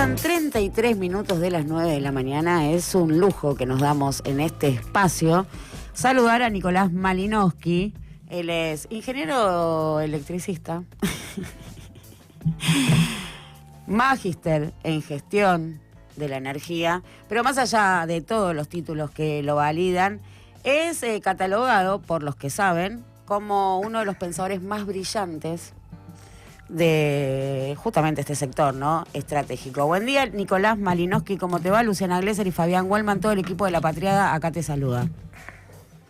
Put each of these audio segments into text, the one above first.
Pasan 33 minutos de las 9 de la mañana. Es un lujo que nos damos en este espacio saludar a Nicolás Malinowski. Él es ingeniero electricista, magíster en gestión de la energía, pero más allá de todos los títulos que lo validan, es catalogado por los que saben como uno de los pensadores más brillantes de justamente este sector, ¿no? Estratégico. Buen día, Nicolás Malinowski, ¿cómo te va? Luciana Glesser y Fabián Wellman, todo el equipo de La Patriada, acá te saluda.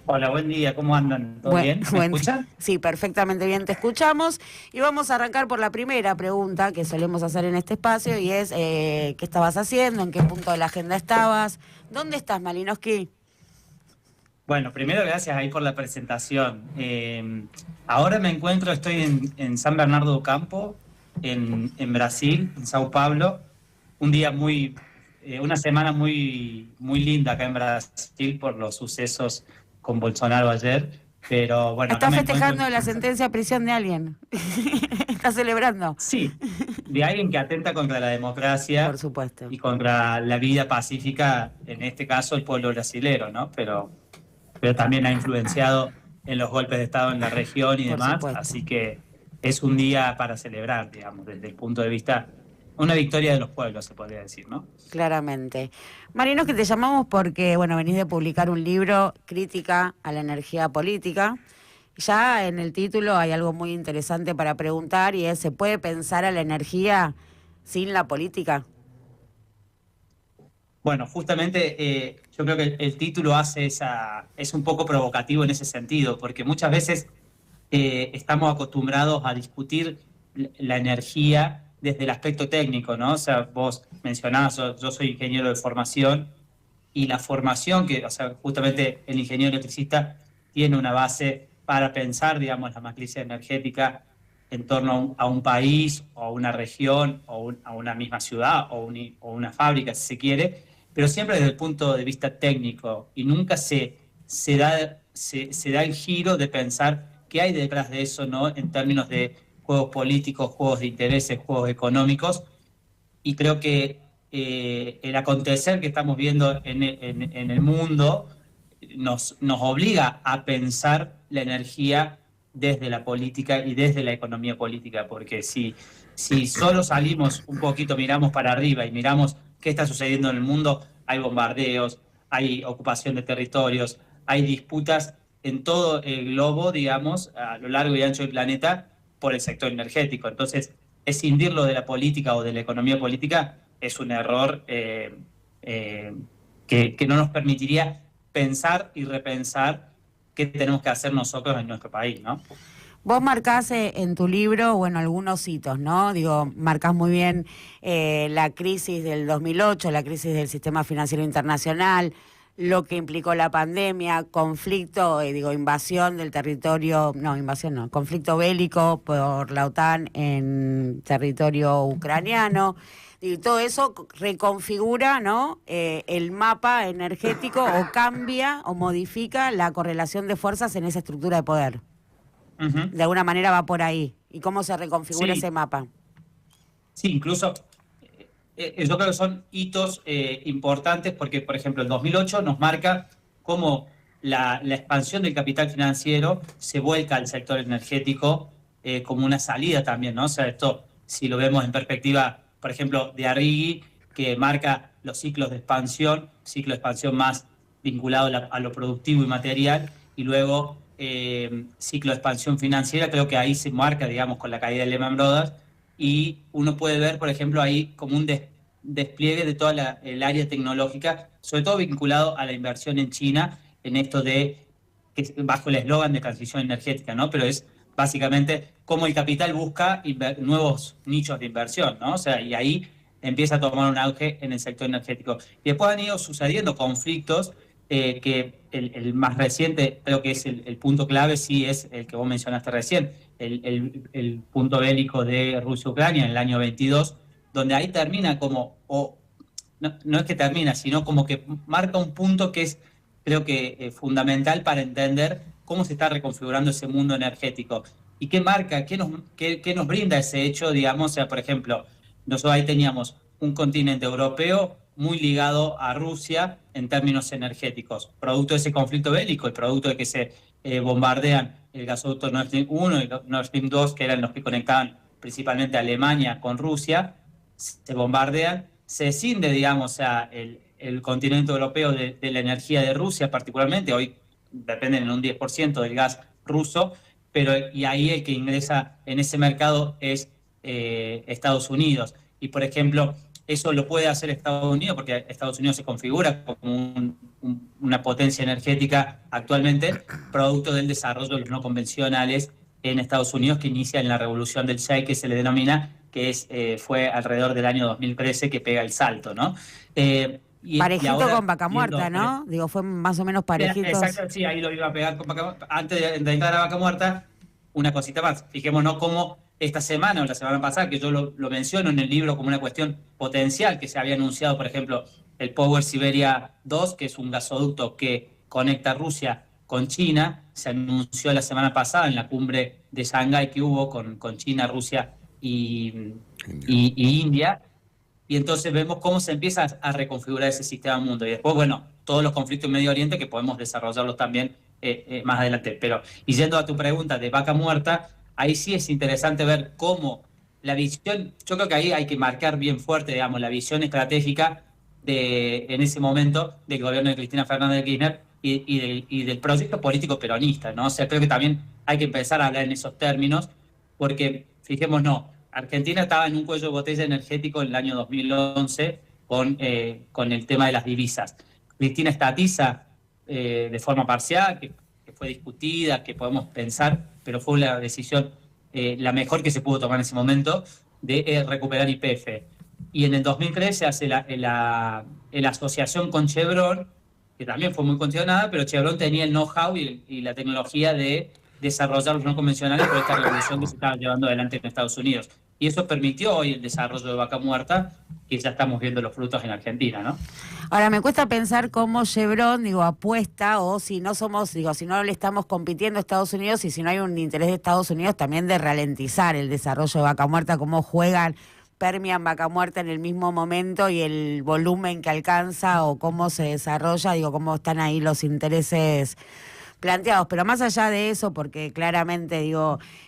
Hola, buen día, ¿cómo andan? ¿Todo bien? ¿Me escuchan? Sí, perfectamente bien, te escuchamos. Y vamos a arrancar por la primera pregunta que solemos hacer en este espacio, y es, ¿qué estabas haciendo? ¿En qué punto de la agenda estabas? ¿Dónde estás, Malinowski? Bueno, primero gracias ahí por la presentación. Ahora estoy en San Bernardo do Campo, en Brasil, en Sao Paulo. Una semana muy linda acá en Brasil por los sucesos con Bolsonaro ayer. Pero bueno, ¿Estás festejando la sentencia a prisión de alguien? ¿Estás celebrando? Sí, de alguien que atenta contra la democracia. Por supuesto. Y contra la vida pacífica, en este caso el pueblo brasilero, ¿no? Pero también ha influenciado en los golpes de Estado en la región y demás, así que es un día para celebrar, digamos, desde el punto de vista, una victoria de los pueblos, se podría decir, ¿no? Claramente. Malinowski, te llamamos porque, bueno, venís de publicar un libro, Crítica a la energía política. Ya en el título hay algo muy interesante para preguntar, y es, ¿se puede pensar a la energía sin la política? Bueno, justamente yo creo que el título es un poco provocativo en ese sentido, porque muchas veces estamos acostumbrados a discutir la energía desde el aspecto técnico, ¿no? O sea, vos mencionabas, yo soy ingeniero de formación, y la formación o sea, justamente el ingeniero electricista tiene una base para pensar, digamos, la matriz energética en torno a un país, o a una región, o a una misma ciudad, o una fábrica, si se quiere, pero siempre desde el punto de vista técnico, y nunca se da el giro de pensar qué hay detrás de eso, ¿no? En términos de juegos políticos, juegos de intereses, juegos económicos. Y creo que el acontecer que estamos viendo en el mundo nos obliga a pensar la energía desde la política y desde la economía política, porque si solo salimos un poquito, miramos para arriba y miramos qué está sucediendo en el mundo, hay bombardeos, hay ocupación de territorios, hay disputas en todo el globo, digamos, a lo largo y ancho del planeta, por el sector energético. Entonces, escindirlo de la política o de la economía política es un error que no nos permitiría pensar y repensar qué tenemos que hacer nosotros en nuestro país, ¿no? Vos marcás en tu libro, bueno, algunos hitos, ¿no? Digo, marcás muy bien la crisis del 2008, la crisis del sistema financiero internacional, lo que implicó la pandemia, conflicto, invasión del territorio, conflicto bélico por la OTAN en territorio ucraniano. Y todo eso reconfigura, ¿no? El mapa energético, o cambia o modifica la correlación de fuerzas en esa estructura de poder. Uh-huh. De alguna manera va por ahí. ¿Y cómo se reconfigura ese mapa? Sí, incluso yo creo que son hitos importantes, porque, por ejemplo, el 2008 nos marca cómo la expansión del capital financiero se vuelca al sector energético como una salida también, ¿no? O sea, esto, si lo vemos en perspectiva, por ejemplo, de Arrighi, que marca los ciclo de expansión más vinculado a lo productivo y material, y luego ciclo de expansión financiera, creo que ahí se marca, digamos, con la caída de Lehman Brothers, y uno puede ver, por ejemplo, ahí como un despliegue de toda el área tecnológica, sobre todo vinculado a la inversión en China, en esto de, que bajo el eslogan de transición energética, ¿no? Pero es básicamente cómo el capital busca nuevos nichos de inversión, ¿no? O sea, y ahí empieza a tomar un auge en el sector energético. Y después han ido sucediendo conflictos que el más reciente, creo que es el punto clave, sí es el que vos mencionaste recién, el punto bélico de Rusia-Ucrania en el año 22, donde ahí termina como, no es que termina, sino como que marca un punto que es, creo que fundamental para entender cómo se está reconfigurando ese mundo energético. ¿Y qué marca, qué nos brinda ese hecho, digamos? O sea, por ejemplo, nosotros ahí teníamos un continente europeo muy ligado a Rusia en términos energéticos, producto de ese conflicto bélico y producto de que se bombardean el gasoducto Nord Stream 1 y Nord Stream 2, que eran los que conectaban principalmente a Alemania con Rusia, se bombardean, se escinde, digamos, el continente europeo de la energía de Rusia particularmente, hoy dependen en un 10% del gas ruso, pero y ahí el que ingresa en ese mercado es Estados Unidos. Y por ejemplo, eso lo puede hacer Estados Unidos porque Estados Unidos se configura como una potencia energética actualmente, producto del desarrollo de los no convencionales en Estados Unidos, que inicia en la revolución del shale, que se le denomina, que fue alrededor del año 2013 que pega el salto, ¿no? Parejito ahora, con Vaca Muerta, ¿no? Digo, fue más o menos parejitos. Exacto, sí, ahí lo iba a pegar con Vaca Muerta. Antes de entrar a Vaca Muerta, una cosita más. Fijémonos cómo esta semana o la semana pasada, que yo lo menciono en el libro como una cuestión potencial, que se había anunciado, por ejemplo, el Power Siberia 2, que es un gasoducto que conecta Rusia con China, se anunció la semana pasada en la cumbre de Shanghái que hubo con China, Rusia y India. Y entonces vemos cómo se empieza a reconfigurar ese sistema mundo. Y después, bueno, todos los conflictos en Medio Oriente que podemos desarrollarlos también más adelante. Pero, y yendo a tu pregunta de Vaca Muerta, ahí sí es interesante ver cómo la visión, yo creo que ahí hay que marcar bien fuerte, digamos, la visión estratégica en ese momento del gobierno de Cristina Fernández de Kirchner y del proyecto político peronista, ¿no? O sea, creo que también hay que empezar a hablar en esos términos, porque, fijémonos, Argentina estaba en un cuello de botella energético en el año 2011 con el tema de las divisas. Cristina estatiza de forma parcial, que fue discutida, que podemos pensar, pero fue la decisión la mejor que se pudo tomar en ese momento de recuperar YPF. Y en el 2013 hace la asociación con Chevron, que también fue muy cuestionada, pero Chevron tenía el know-how y la tecnología de desarrollar los no convencionales por esta revolución que se estaba llevando adelante en Estados Unidos. Y eso permitió hoy el desarrollo de Vaca Muerta, que ya estamos viendo los frutos en Argentina, ¿no? Ahora, me cuesta pensar cómo Chevron, apuesta, o si no si no le estamos compitiendo a Estados Unidos y si no hay un interés de Estados Unidos también de ralentizar el desarrollo de Vaca Muerta, cómo permean Vaca Muerta en el mismo momento y el volumen que alcanza o cómo se desarrolla, cómo están ahí los intereses planteados. Pero más allá de eso, porque claramente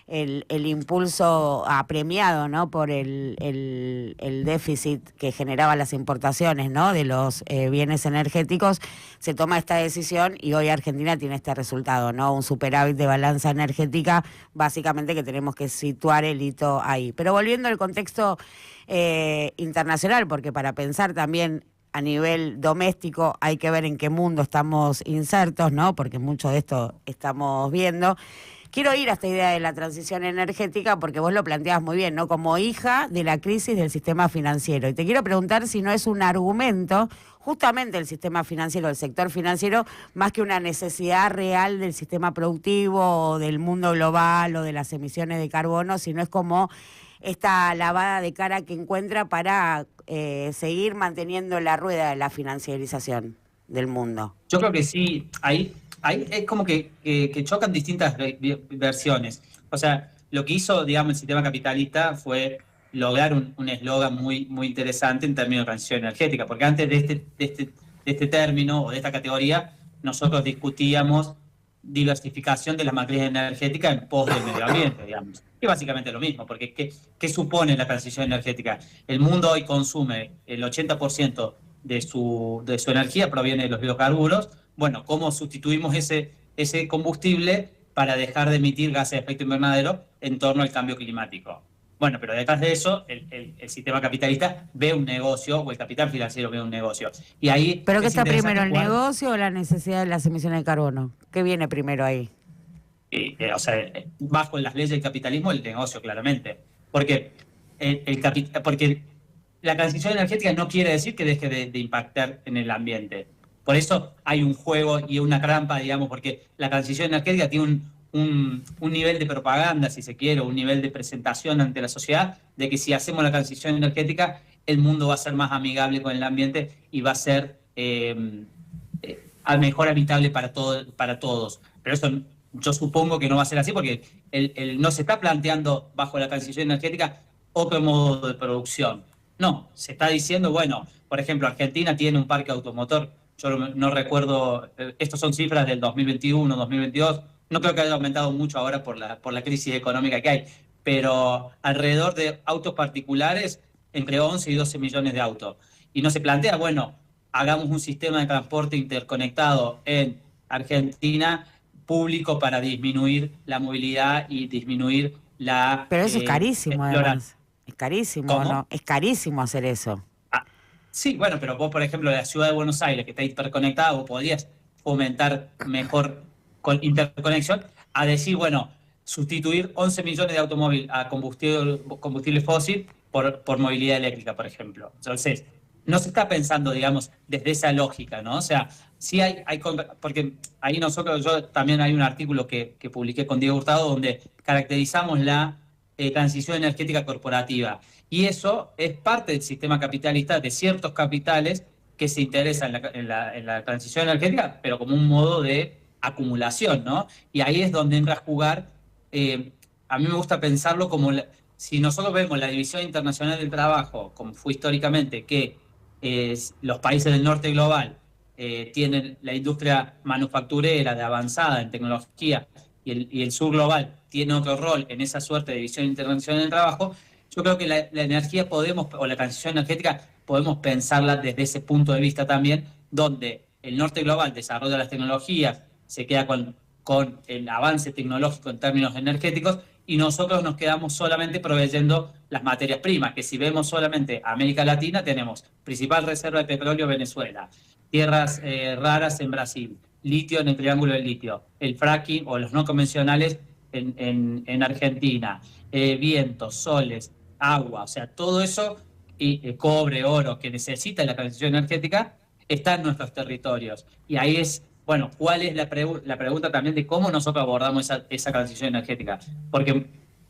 el impulso apremiado, ¿no?, por el déficit que generaba las importaciones, ¿no?, de los bienes energéticos, se toma esta decisión y hoy Argentina tiene este resultado, ¿no?, un superávit de balanza energética, básicamente, que tenemos que situar el hito ahí. Pero volviendo al contexto internacional, porque para pensar también a nivel doméstico hay que ver en qué mundo estamos insertos, ¿no?, porque mucho de esto estamos viendo. Quiero ir a esta idea de la transición energética porque vos lo planteabas muy bien, ¿no?, como hija de la crisis del sistema financiero. Y te quiero preguntar si no es un argumento justamente el sistema financiero, el sector financiero, más que una necesidad real del sistema productivo o del mundo global o de las emisiones de carbono, sino es como esta lavada de cara que encuentra para seguir manteniendo la rueda de la financiarización del mundo. Yo creo que sí, ahí es como que chocan distintas versiones. O sea, lo que hizo, digamos, el sistema capitalista fue lograr un eslogan muy, muy interesante en términos de transición energética, porque antes de este término o de esta categoría, nosotros discutíamos diversificación de las matrices energéticas en pos del medio ambiente, digamos. Y básicamente lo mismo, porque ¿qué supone la transición energética? El mundo hoy consume el 80% de su energía proviene de los biocarburos. Bueno, ¿cómo sustituimos ese combustible para dejar de emitir gases de efecto invernadero en torno al cambio climático? Bueno, pero detrás de eso, el sistema capitalista ve un negocio, o el capital financiero ve un negocio. Y ahí ¿pero qué está primero, el negocio o la necesidad de las emisiones de carbono? ¿Qué viene primero ahí? O sea, bajo las leyes del capitalismo, el negocio, claramente. Porque la transición energética no quiere decir que deje de impactar en el ambiente. Por eso hay un juego y una trampa, digamos, porque la transición energética tiene un nivel de propaganda, si se quiere, un nivel de presentación ante la sociedad, de que si hacemos la transición energética, el mundo va a ser más amigable con el ambiente y va a ser mejor habitable para todos. Pero eso yo supongo que no va a ser así, porque no se está planteando bajo la transición energética otro modo de producción. No, se está diciendo, bueno, por ejemplo, Argentina tiene un parque automotor, yo no recuerdo, estos son cifras del 2021, 2022, no creo que haya aumentado mucho ahora por la crisis económica que hay, pero alrededor de autos particulares, entre 11 y 12 millones de autos. Y no se plantea, bueno, hagamos un sistema de transporte interconectado en Argentina público para disminuir la movilidad y disminuir la Pero eso es carísimo, exploración. además. Es carísimo, ¿Cómo? ¿no? Es carísimo hacer eso. Ah, sí, bueno, pero vos, por ejemplo, la ciudad de Buenos Aires, que está hiperconectada, vos podrías fomentar mejor interconexión a decir, bueno, sustituir 11 millones de automóviles a combustible fósil por movilidad eléctrica, por ejemplo. Entonces, no se está pensando, digamos, desde esa lógica, ¿no? O sea, sí porque ahí yo también hay un artículo que publiqué con Diego Hurtado donde caracterizamos la transición energética corporativa. Y eso es parte del sistema capitalista de ciertos capitales que se interesan en la transición energética, pero como un modo de acumulación, ¿no? Y ahí es donde entra a jugar. A mí me gusta pensarlo como, si nosotros vemos la División Internacional del Trabajo, como fue históricamente, que los países del norte global tienen la industria manufacturera de avanzada en tecnología y el sur global tiene otro rol en esa suerte de División Internacional del Trabajo, yo creo que la energía o la transición energética podemos pensarla desde ese punto de vista también, donde el norte global desarrolla las tecnologías, se queda con el avance tecnológico en términos energéticos, y nosotros nos quedamos solamente proveyendo las materias primas, que si vemos solamente América Latina, tenemos principal reserva de petróleo Venezuela, tierras raras en Brasil, litio en el Triángulo del Litio, el fracking o los no convencionales en Argentina, vientos, soles, agua, o sea, todo eso, y cobre, oro, que necesita la transición energética, está en nuestros territorios. Y ahí es, bueno, ¿cuál es la pregunta también de cómo nosotros abordamos esa transición energética? Porque,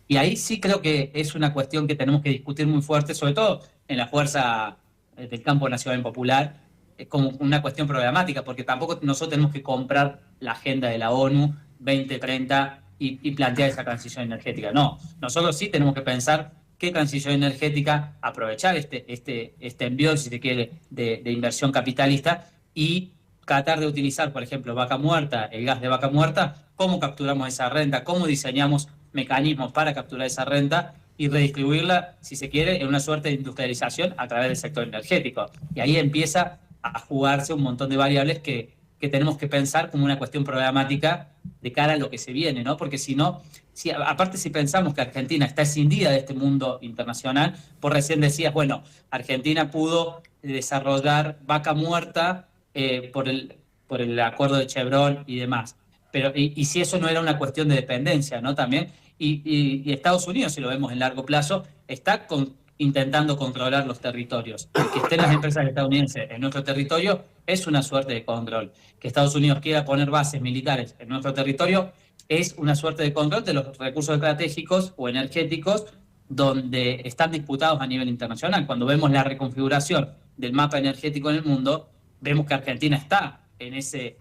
y ahí sí creo que es una cuestión que tenemos que discutir muy fuerte, sobre todo en la fuerza del campo nacional popular, como una cuestión programática, porque tampoco nosotros tenemos que comprar la agenda de la ONU 2030 y plantear esa transición energética. No, nosotros sí tenemos que pensar qué transición energética, aprovechar este envío, si se quiere, de inversión capitalista y tratar de utilizar, por ejemplo, vaca muerta, el gas de vaca muerta, cómo capturamos esa renta, cómo diseñamos mecanismos para capturar esa renta y redistribuirla, si se quiere, en una suerte de industrialización a través del sector energético. Y ahí empieza a jugarse un montón de variables que tenemos que pensar como una cuestión programática de cara a lo que se viene, ¿no? Porque si no, aparte si pensamos que Argentina está escindida de este mundo internacional, por recién decías, bueno, Argentina pudo desarrollar vaca muerta por el acuerdo de Chevron y demás. Pero, y si eso no era una cuestión de dependencia, ¿no? También, y Estados Unidos, si lo vemos en largo plazo, está intentando controlar los territorios. Que estén las empresas estadounidenses en nuestro territorio es una suerte de control. Que Estados Unidos quiera poner bases militares en nuestro territorio es una suerte de control de los recursos estratégicos o energéticos donde están disputados a nivel internacional. Cuando vemos la reconfiguración del mapa energético en el mundo, vemos que Argentina está en ese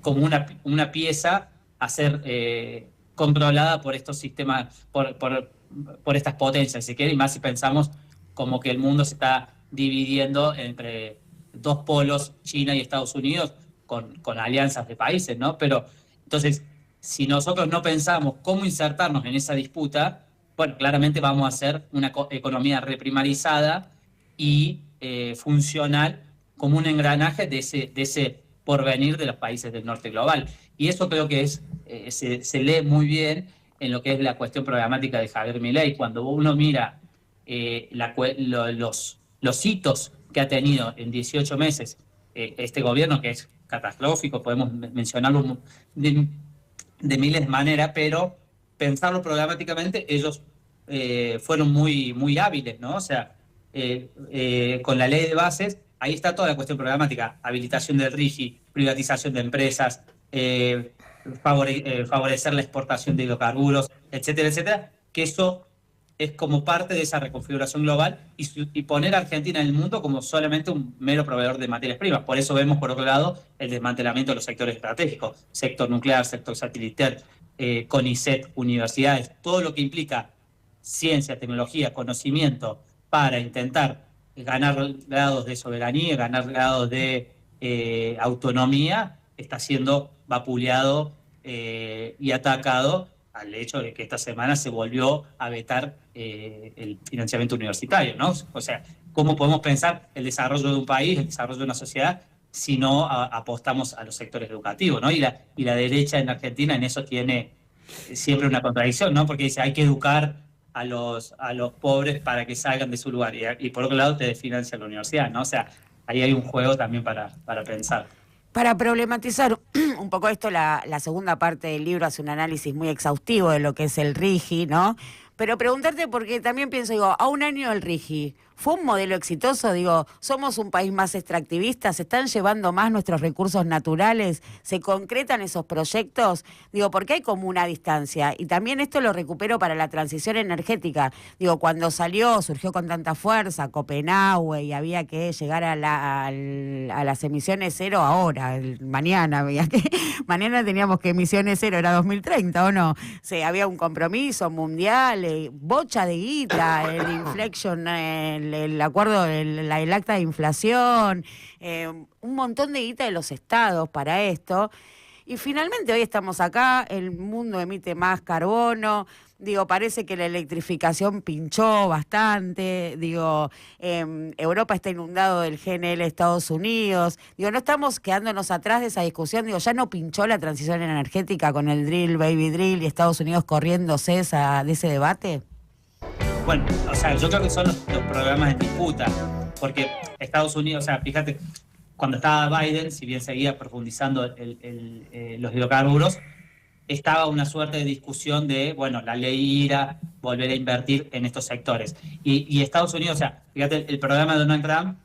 como una pieza a ser controlada por estos sistemas, por estas potencias, si quiere, y más si pensamos como que el mundo se está dividiendo entre dos polos, China y Estados Unidos, con alianzas de países, ¿no? Pero entonces, si nosotros no pensamos cómo insertarnos en esa disputa, bueno, claramente vamos a hacer una economía reprimarizada y funcional como un engranaje de ese porvenir de los países del norte global. Y eso creo que se lee muy bien en lo que es la cuestión programática de Javier Milei. Cuando uno mira los hitos que ha tenido en 18 meses este gobierno, que es catastrófico, podemos mencionarlo de miles de maneras, pero pensarlo programáticamente, ellos fueron muy, muy hábiles, ¿no? O sea, con la ley de bases, ahí está toda la cuestión programática, habilitación del RIGI, privatización de empresas, favorecer la exportación de hidrocarburos, etcétera, etcétera, que eso es como parte de esa reconfiguración global y poner a Argentina en el mundo como solamente un mero proveedor de materias primas. Por eso vemos, por otro lado, el desmantelamiento de los sectores estratégicos, sector nuclear, sector satelital, CONICET, universidades, todo lo que implica ciencia, tecnología, conocimiento para intentar ganar grados de soberanía, ganar grados de autonomía, está siendo vapuleado y atacado al hecho de que esta semana se volvió a vetar el financiamiento universitario, ¿no? O sea, ¿cómo podemos pensar el desarrollo de un país, el desarrollo de una sociedad, si no apostamos a los sectores educativos, ¿no? Y la derecha en Argentina en eso tiene siempre una contradicción, ¿no? Porque dice, hay que educar a los pobres para que salgan de su lugar. Y por otro lado te desfinancia la universidad, ¿no? O sea, ahí hay un juego también para pensar. Para problematizar un poco esto, la segunda parte del libro hace un análisis muy exhaustivo de lo que es el RIGI, ¿no? Pero preguntarte, porque también pienso, digo, a un año del RIGI, ¿fue un modelo exitoso? Digo, ¿somos un país más extractivista? ¿Se están llevando más nuestros recursos naturales? ¿Se concretan esos proyectos? Digo, porque hay como una distancia. Y también esto lo recupero para la transición energética. Digo, cuando surgió con tanta fuerza Copenhague y había que llegar a las emisiones cero ahora, mañana, mañana teníamos que emisiones cero, era 2030, ¿o no? Sí, había un compromiso mundial, bocha de guita, el inflection, el acuerdo, el acta de inflación, un montón de guita de los estados para esto. Y finalmente hoy estamos acá, el mundo emite más carbono, digo, parece que la electrificación pinchó bastante, digo, Europa está inundado del GNL de Estados Unidos, digo, no estamos quedándonos atrás de esa discusión, digo, ya no pinchó la transición energética con el drill, baby drill y Estados Unidos corriéndose de ese debate. Bueno, o sea, yo creo que son los programas en disputa, porque Estados Unidos, o sea, fíjate, cuando estaba Biden, si bien seguía profundizando los hidrocarburos, estaba una suerte de discusión de, bueno, la ley IRA, volver a invertir en estos sectores. Y Estados Unidos, o sea, fíjate, el programa de Donald Trump,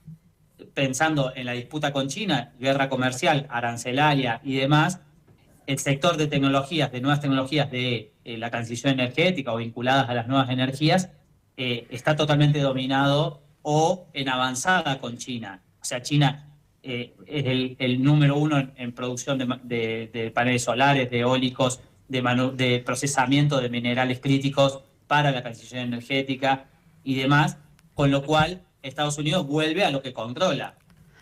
pensando en la disputa con China, guerra comercial, arancelaria y demás, el sector de tecnologías, de nuevas tecnologías de la transición energética o vinculadas a las nuevas energías, está totalmente dominado o en avanzada con China. O sea, China es el número uno en producción de paneles solares, de eólicos, de procesamiento de minerales críticos para la transición energética y demás, con lo cual Estados Unidos vuelve a lo que controla,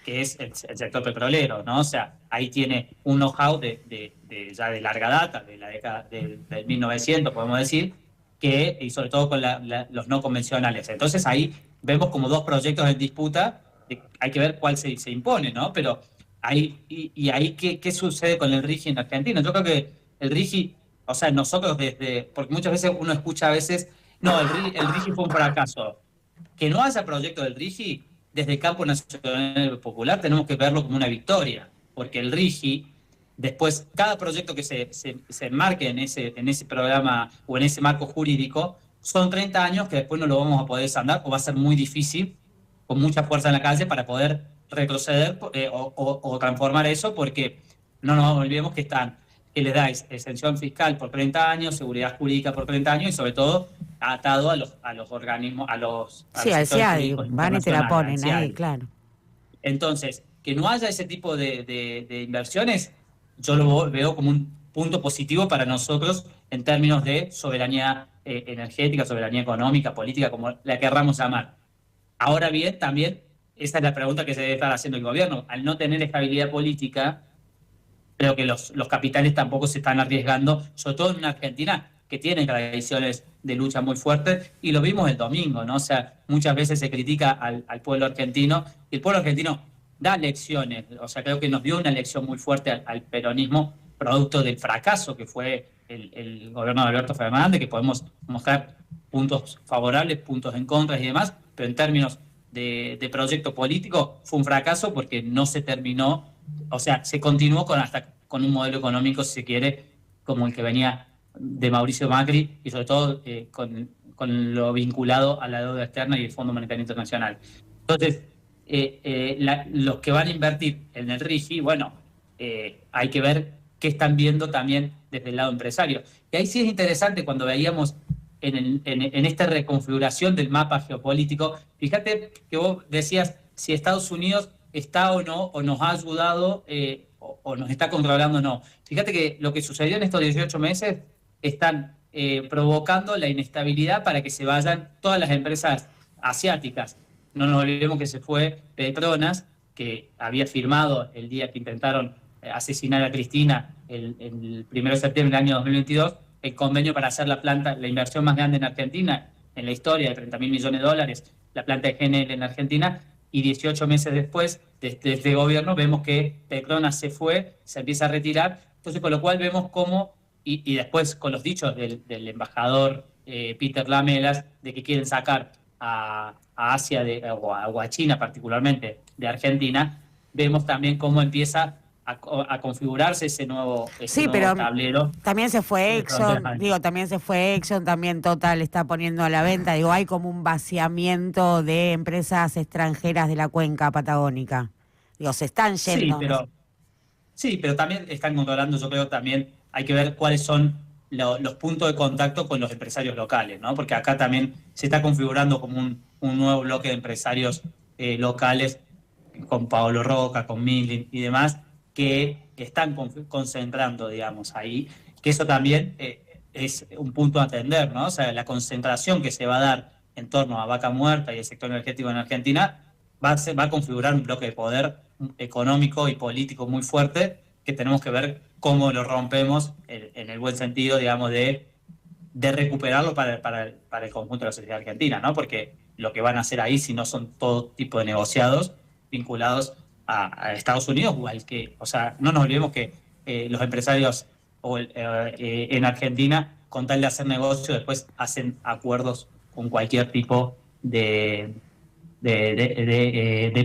que es el sector petrolero, ¿no? O sea, ahí tiene un know-how ya de larga data, de la década del 1900, podemos decir, y sobre todo con los no convencionales. Entonces ahí vemos como dos proyectos en disputa, hay que ver cuál se impone, ¿no? Pero ahí, y ahí, ¿qué sucede con el RIGI en Argentina? Yo creo que el RIGI, o sea, nosotros porque muchas veces uno escucha a veces, no, el RIGI fue un fracaso. Que no haya proyecto del RIGI, desde el campo nacional popular tenemos que verlo como una victoria, porque el RIGI, después, cada proyecto que se enmarque en ese programa o en ese marco jurídico, son 30 años que después no lo vamos a poder desandar o va a ser muy difícil, con mucha fuerza en la calle, para poder retroceder o transformar eso, porque no nos olvidemos que les da exención fiscal por 30 años, seguridad jurídica por 30 años y sobre todo atado a los organismos, sí, al CIADI, van y te la ponen ahí, claro. Entonces, que no haya ese tipo de inversiones, yo lo veo como un punto positivo para nosotros en términos de soberanía energética, soberanía económica, política, como la querramos llamar. Ahora bien, también, esa es la pregunta que se debe estar haciendo el gobierno. Al no tener estabilidad política, creo que los capitales tampoco se están arriesgando, sobre todo en una Argentina que tiene tradiciones de lucha muy fuertes, y lo vimos el domingo, ¿no? O sea, muchas veces se critica al pueblo argentino, y el pueblo argentino da lecciones, o sea, creo que nos dio una lección muy fuerte al peronismo, producto del fracaso que fue el gobierno de Alberto Fernández, que podemos mostrar puntos favorables, puntos en contra y demás, pero en términos de proyecto político fue un fracaso porque no se terminó, o sea, se continuó con un modelo económico, si se quiere, como el que venía de Mauricio Macri y sobre todo con lo vinculado a la deuda externa y el Fondo Monetario Internacional. Entonces, los que van a invertir en el RIGI, bueno, hay que ver qué están viendo también desde el lado empresario. Y ahí sí es interesante cuando veíamos en esta reconfiguración del mapa geopolítico, fíjate que vos decías si Estados Unidos está o no, o nos ha ayudado o nos está controlando o no. Fíjate que lo que sucedió en estos 18 meses están provocando la inestabilidad para que se vayan todas las empresas asiáticas. No nos olvidemos que se fue Petronas, que había firmado el día que intentaron asesinar a Cristina, el 1 de septiembre del año 2022, el convenio para hacer la inversión más grande en Argentina, en la historia, de 30.000 millones de dólares, la planta de GNL en Argentina, y 18 meses después de este gobierno vemos que Petronas se fue, se empieza a retirar, entonces con lo cual vemos cómo, y después con los dichos del embajador Peter Lamelas, de que quieren sacar a Asia o a China particularmente de Argentina, vemos también cómo empieza a configurarse ese nuevo Sí, pero tablero también se fue de fronteras. Exxon, también Total está poniendo a la venta, hay como un vaciamiento de empresas extranjeras de la cuenca patagónica. Se están Sí, yendo. pero también están controlando, yo creo también hay que ver cuáles son los puntos de contacto con los empresarios locales, ¿no? Porque acá también se está configurando como un nuevo bloque de empresarios locales, con Paolo Roca, con Milling y demás, que están concentrando, digamos, ahí, que eso también es un punto a atender, ¿no? O sea, la concentración que se va a dar en torno a Vaca Muerta y el sector energético en Argentina va a configurar un bloque de poder económico y político muy fuerte, que tenemos que ver cómo lo rompemos en el buen sentido, digamos, de recuperarlo para el conjunto de la sociedad argentina, ¿no? Porque lo que van a hacer ahí, si no son todo tipo de negociados vinculados a Estados Unidos, o sea, no nos olvidemos que los empresarios en Argentina, con tal de hacer negocio, después hacen acuerdos con cualquier tipo de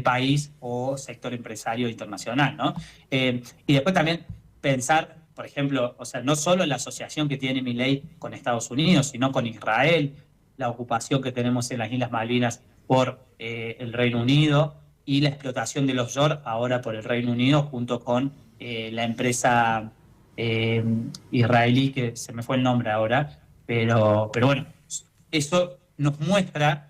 país o sector empresario internacional, ¿no? Y después también pensar, por ejemplo, o sea, no solo la asociación que tiene Milei con Estados Unidos, sino con Israel, la ocupación que tenemos en las Islas Malvinas por el Reino Unido y la explotación del offshore ahora por el Reino Unido junto con la empresa israelí, que se me fue el nombre ahora, pero bueno, eso nos muestra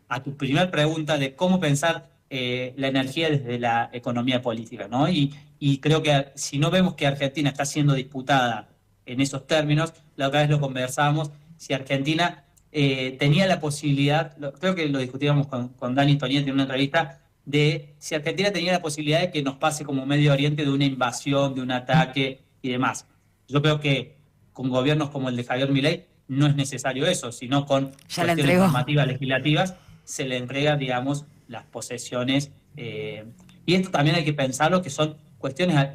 a tu primera pregunta de cómo pensar la energía desde la economía política, ¿no? Y creo que si no vemos que Argentina está siendo disputada en esos términos, la otra vez lo conversábamos, si Argentina tenía la posibilidad, creo que lo discutíamos con Dani Tonietti en una entrevista, de si Argentina tenía la posibilidad de que nos pase como Medio Oriente de una invasión, de un ataque y demás. Yo creo que con gobiernos como el de Javier Milei no es necesario eso, sino con Ya la cuestiones entregó. normativas legislativas se le entrega, digamos, las posesiones. Y esto también hay que pensarlo, que son cuestiones.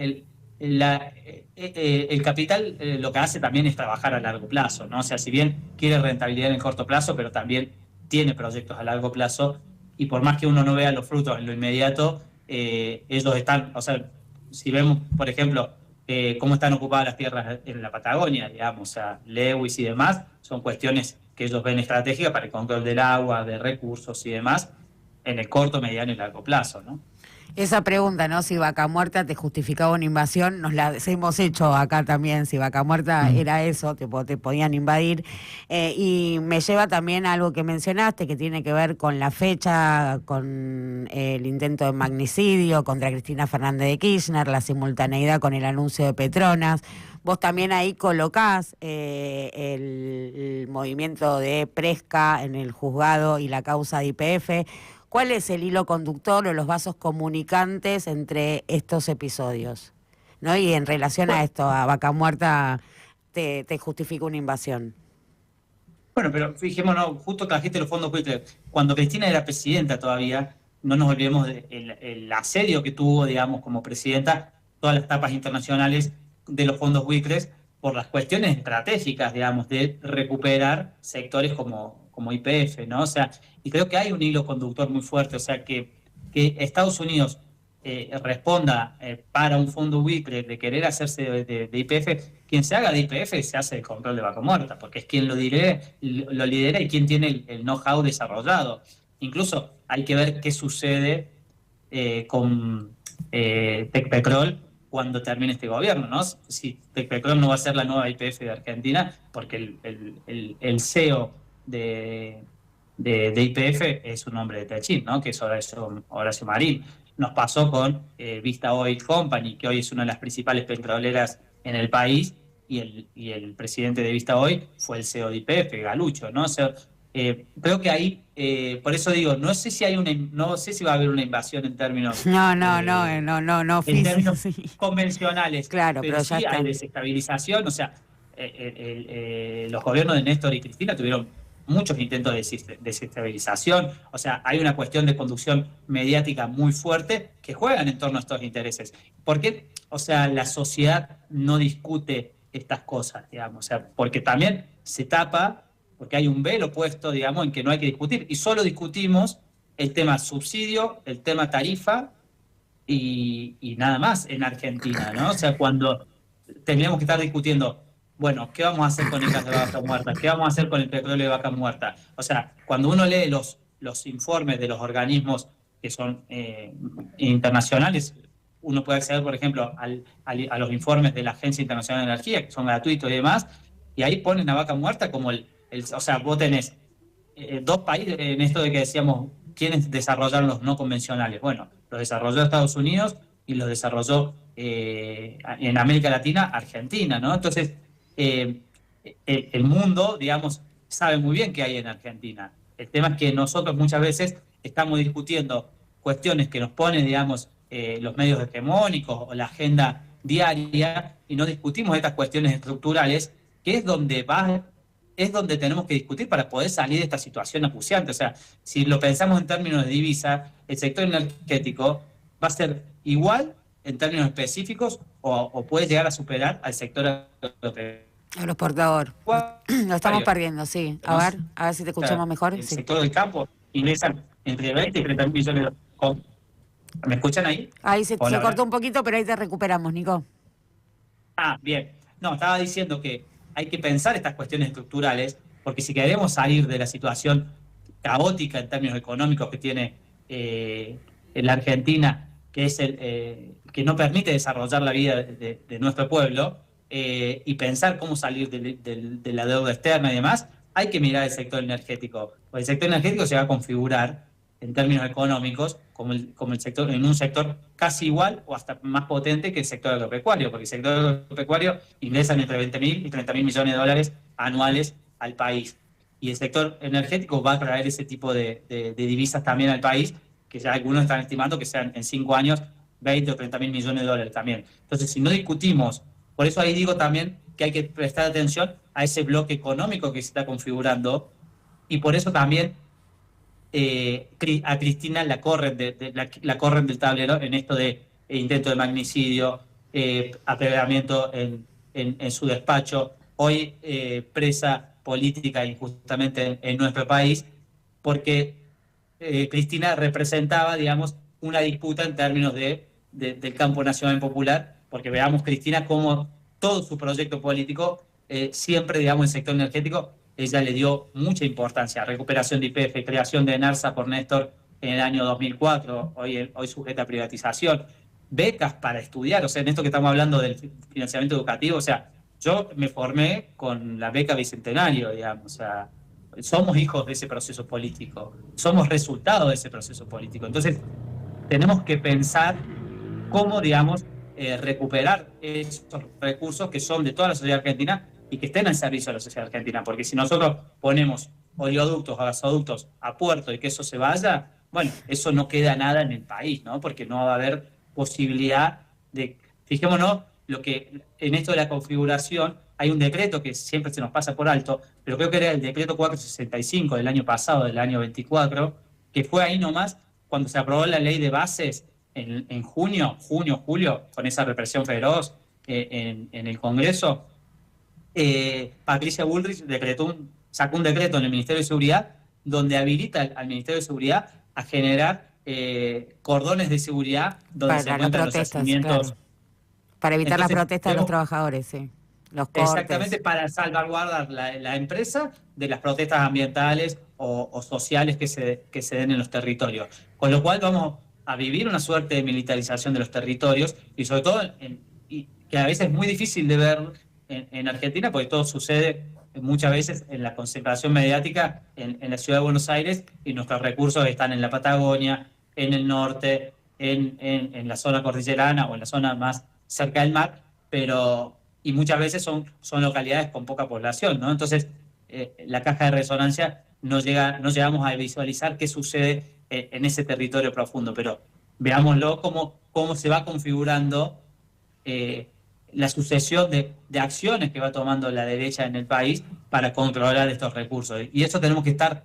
El capital lo que hace también es trabajar a largo plazo, ¿no? O sea, si bien quiere rentabilidad en el corto plazo, pero también tiene proyectos a largo plazo, y por más que uno no vea los frutos en lo inmediato, ellos están, o sea, si vemos, por ejemplo, cómo están ocupadas las tierras en la Patagonia, digamos, o sea, Lewis y demás, son cuestiones que ellos ven estratégicas para el control del agua, de recursos y demás, en el corto, mediano y largo plazo, ¿no? Esa pregunta, ¿no? Si Vaca Muerta te justificaba una invasión, nos la hemos hecho acá también. Si Vaca Muerta era eso, te podían invadir. Y me lleva también a algo que mencionaste, que tiene que ver con la fecha, con el intento de magnicidio contra Cristina Fernández de Kirchner, la simultaneidad con el anuncio de Petronas. Vos también ahí colocás el movimiento de Presca en el juzgado y la causa de YPF. ¿Cuál es el hilo conductor o los vasos comunicantes entre estos episodios? ¿No? Y en relación a esto, a Vaca Muerta, te justifica una invasión. Bueno, pero fijémonos, justo trajiste los fondos buitres. Cuando Cristina era presidenta todavía, no nos olvidemos del asedio que tuvo, digamos, como presidenta, todas las etapas internacionales de los fondos buitres, por las cuestiones estratégicas, digamos, de recuperar sectores como YPF, ¿no? O sea, y creo que hay un hilo conductor muy fuerte, o sea, que Estados Unidos responda para un fondo buitre de querer hacerse de YPF, quien se haga de YPF se hace el control de Vaca Muerta, porque es quien lo lidera y quien tiene el know-how desarrollado. Incluso hay que ver qué sucede con Tecpetrol cuando termine este gobierno, ¿no? Si Tecpetrol no va a ser la nueva YPF de Argentina, porque el CEO de YPF es un hombre de Techín, ¿no? Que es Horacio Marín. Nos pasó con Vista Oil Company, que hoy es una de las principales petroleras en el país, y el presidente de Vista Oil fue el CEO de YPF, Galucho, ¿no? O sea, Creo que ahí, por eso digo, no sé si va a haber una invasión No, no, no, eh, no, no, no, en físico, términos sí. convencionales, Claro, pero pero ya sí hay está. desestabilización. O sea, los gobiernos de Néstor y Cristina tuvieron muchos intentos de desestabilización. O sea, hay una cuestión de conducción mediática muy fuerte que juegan en torno a estos intereses. ¿Por qué? O sea, la sociedad no discute estas cosas, digamos. O sea, porque también se tapa, porque hay un velo puesto, digamos, en que no hay que discutir. Y solo discutimos el tema subsidio, el tema tarifa y nada más en Argentina, ¿no? O sea, cuando tendríamos que estar discutiendo, bueno, ¿qué vamos a hacer con el gas de vaca muerta? ¿Qué vamos a hacer con el petróleo de vaca muerta? O sea, cuando uno lee los informes de los organismos que son internacionales, uno puede acceder, por ejemplo, a los informes de la Agencia Internacional de Energía, que son gratuitos y demás, y ahí ponen a vaca muerta como o sea, vos tenés dos países en esto de que decíamos quiénes desarrollaron los no convencionales. Bueno, los desarrolló Estados Unidos y los desarrolló en América Latina Argentina, ¿no? Entonces, el mundo, digamos, sabe muy bien qué hay en Argentina. El tema es que nosotros muchas veces estamos discutiendo cuestiones que nos ponen, digamos, los medios hegemónicos o la agenda diaria y no discutimos estas cuestiones estructurales, que es donde tenemos que discutir para poder salir de esta situación acuciante. O sea, si lo pensamos en términos de divisa, el sector energético va a ser igual en términos específicos o puede llegar a superar al sector agropecuario. Agroexportador. Lo estamos perdiendo, sí. ¿No? A ver si te O sea, escuchamos mejor. el Sí. sector del campo ingresan entre 20 y 30 mil millones de dólares. ¿Me escuchan ahí? Ahí se Hola, cortó hola. un poquito, pero ahí te recuperamos, Nico. Ah, bien. No, estaba diciendo que hay que pensar estas cuestiones estructurales, porque si queremos salir de la situación caótica en términos económicos que tiene en la Argentina, que es que no permite desarrollar la vida de nuestro pueblo, y pensar cómo salir de la deuda externa y demás, hay que mirar el sector energético. Porque el sector energético se va a configurar en términos económicos como el sector, en un sector casi igual o hasta más potente que el sector agropecuario, porque el sector agropecuario ingresa entre 20.000 y 30.000 millones de dólares anuales al país. Y el sector energético va a traer ese tipo de divisas también al país, que ya algunos están estimando que sean en 5 años 20 o 30.000 millones de dólares también. Entonces, si no discutimos, por eso ahí digo también que hay que prestar atención a ese bloque económico que se está configurando, y por eso también a Cristina la corren del tablero en esto de intento de magnicidio, apedreamiento en su despacho, hoy presa política injustamente en nuestro país, porque Cristina representaba, digamos, una disputa en términos del campo nacional popular, porque veamos Cristina como todo su proyecto político, siempre, digamos, el sector energético, ella le dio mucha importancia. Recuperación de YPF, creación de ENARSA por Néstor en el año 2004, hoy sujeta a privatización. Becas para estudiar, o sea, en esto que estamos hablando del financiamiento educativo, o sea, yo me formé con la beca Bicentenario, digamos, o sea, somos hijos de ese proceso político, somos resultado de ese proceso político. Entonces, tenemos que pensar cómo, digamos, recuperar esos recursos que son de toda la sociedad argentina y que estén al servicio de la sociedad argentina. Porque si nosotros ponemos oleoductos o gasoductos a puerto y que eso se vaya, bueno, eso no queda nada en el país, ¿no? Porque no va a haber posibilidad de... Fijémonos, lo que en esto de la configuración hay un decreto que siempre se nos pasa por alto, pero creo que era el decreto 465 del año pasado, del año 24, que fue ahí nomás cuando se aprobó la ley de bases en junio, julio, con esa represión feroz en el Congreso. Patricia Bullrich sacó un decreto en el Ministerio de Seguridad donde habilita al Ministerio de Seguridad a generar cordones de seguridad donde se Para las encuentran los protestas, claro. yacimientos. Para evitar las Entonces, protestas de los trabajadores, sí. Los exactamente cortes. para salvaguardar la empresa de las protestas ambientales o sociales que se den en los territorios. Con lo cual vamos a vivir una suerte de militarización de los territorios y sobre todo y que a veces es muy difícil de ver en Argentina porque todo sucede muchas veces en la concentración mediática en la ciudad de Buenos Aires y nuestros recursos están en la Patagonia, en el norte, en la zona cordillerana o en la zona más cerca del mar, y muchas veces son localidades con poca población, ¿no? Entonces, la caja de resonancia no llegamos a visualizar qué sucede en ese territorio profundo, pero veámoslo cómo se va configurando la sucesión de acciones que va tomando la derecha en el país para controlar estos recursos. Y eso tenemos que estar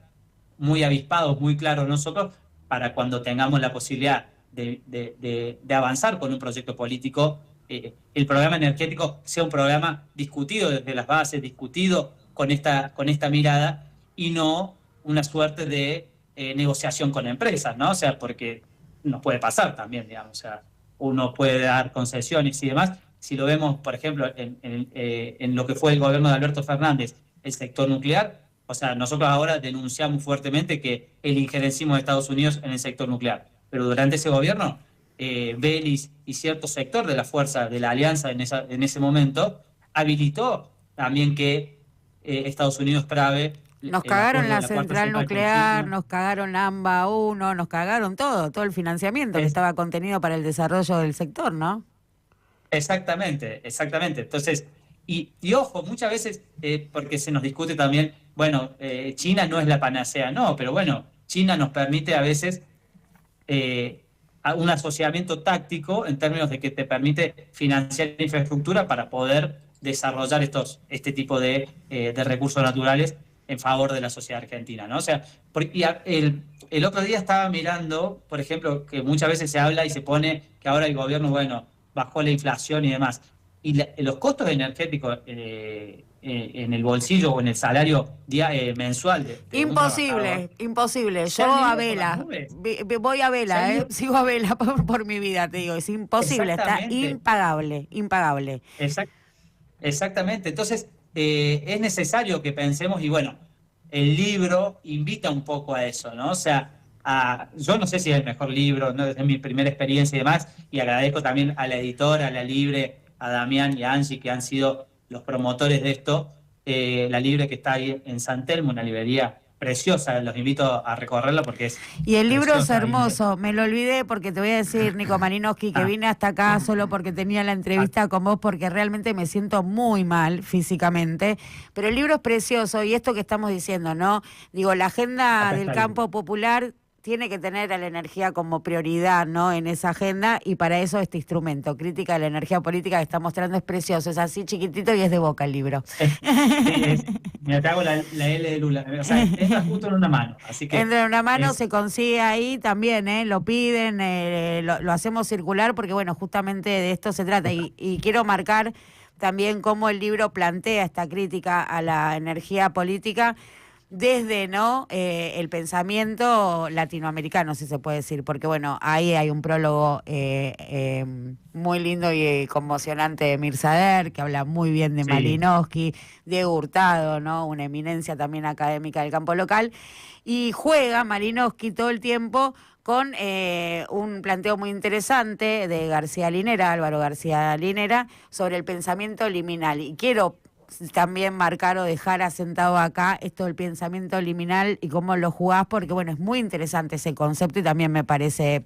muy avispados, muy claros nosotros, para cuando tengamos la posibilidad de avanzar con un proyecto político, el programa energético sea un programa discutido desde las bases, discutido con esta mirada, y no una suerte de negociación con empresas, ¿no? O sea, porque nos puede pasar también, digamos, o sea, uno puede dar concesiones y demás. Si lo vemos, por ejemplo, en lo que fue el gobierno de Alberto Fernández, el sector nuclear, o sea, nosotros ahora denunciamos fuertemente que el injerencismo de Estados Unidos en el sector nuclear, pero durante ese gobierno, Belis y cierto sector de la fuerza de la alianza en ese momento habilitó también que Estados Unidos trave. Nos cagaron la central nuclear, nos cagaron la AMBA 1, nos cagaron todo el financiamiento que estaba contenido para el desarrollo del sector, ¿no? Exactamente. Entonces, y ojo, muchas veces, porque se nos discute también, bueno, China no es la panacea, no, pero bueno, China nos permite a veces un asociamiento táctico en términos de que te permite financiar infraestructura para poder desarrollar este tipo de recursos naturales en favor de la sociedad argentina, ¿no? O sea, el otro día estaba mirando, por ejemplo, que muchas veces se habla y se pone que ahora el gobierno, bueno, bajó la inflación y demás. Y los costos energéticos en el bolsillo o en el salario mensual de imposible. Yo a vela, voy a vela, sigo a vela por mi vida, te digo, es imposible, está impagable. Exactamente. Entonces, es necesario que pensemos, y bueno, el libro invita un poco a eso, ¿no? O sea, yo no sé si es el mejor libro, ¿no? Es mi primera experiencia y demás, y agradezco también a la editora, a La Libre, a Damián y a Angie, que han sido los promotores de esto. La Libre, que está ahí en San Telmo, una librería preciosa, los invito a recorrerla porque es... Y el libro es hermoso, me lo olvidé porque te voy a decir, Nico Malinowski, que vine hasta acá solo porque tenía la entrevista con vos, porque realmente me siento muy mal físicamente, pero el libro es precioso, y esto que estamos diciendo, ¿no? Digo, la agenda del campo popular tiene que tener a la energía como prioridad, ¿no? En esa agenda, y para eso este instrumento, Crítica de la Energía Política, que está mostrando, es precioso, es así chiquitito y es de Boca el libro. Mira, te hago la L de Lula, o sea, entra justo en una mano. Así que entra en una mano, se consigue ahí también, lo piden, lo hacemos circular, porque bueno, justamente de esto se trata, y quiero marcar también cómo el libro plantea esta crítica a la energía política desde el pensamiento latinoamericano, si se puede decir, porque bueno, ahí hay un prólogo muy lindo y conmocionante de Mirzader, que habla muy bien de Malinowski, Diego Hurtado, ¿no? Una eminencia también académica del campo local, y juega Malinowski todo el tiempo con un planteo muy interesante de García Linera, Álvaro García Linera, sobre el pensamiento liminal, y quiero también marcar o dejar asentado acá esto del pensamiento liminal y cómo lo jugás, porque bueno, es muy interesante ese concepto y también me parece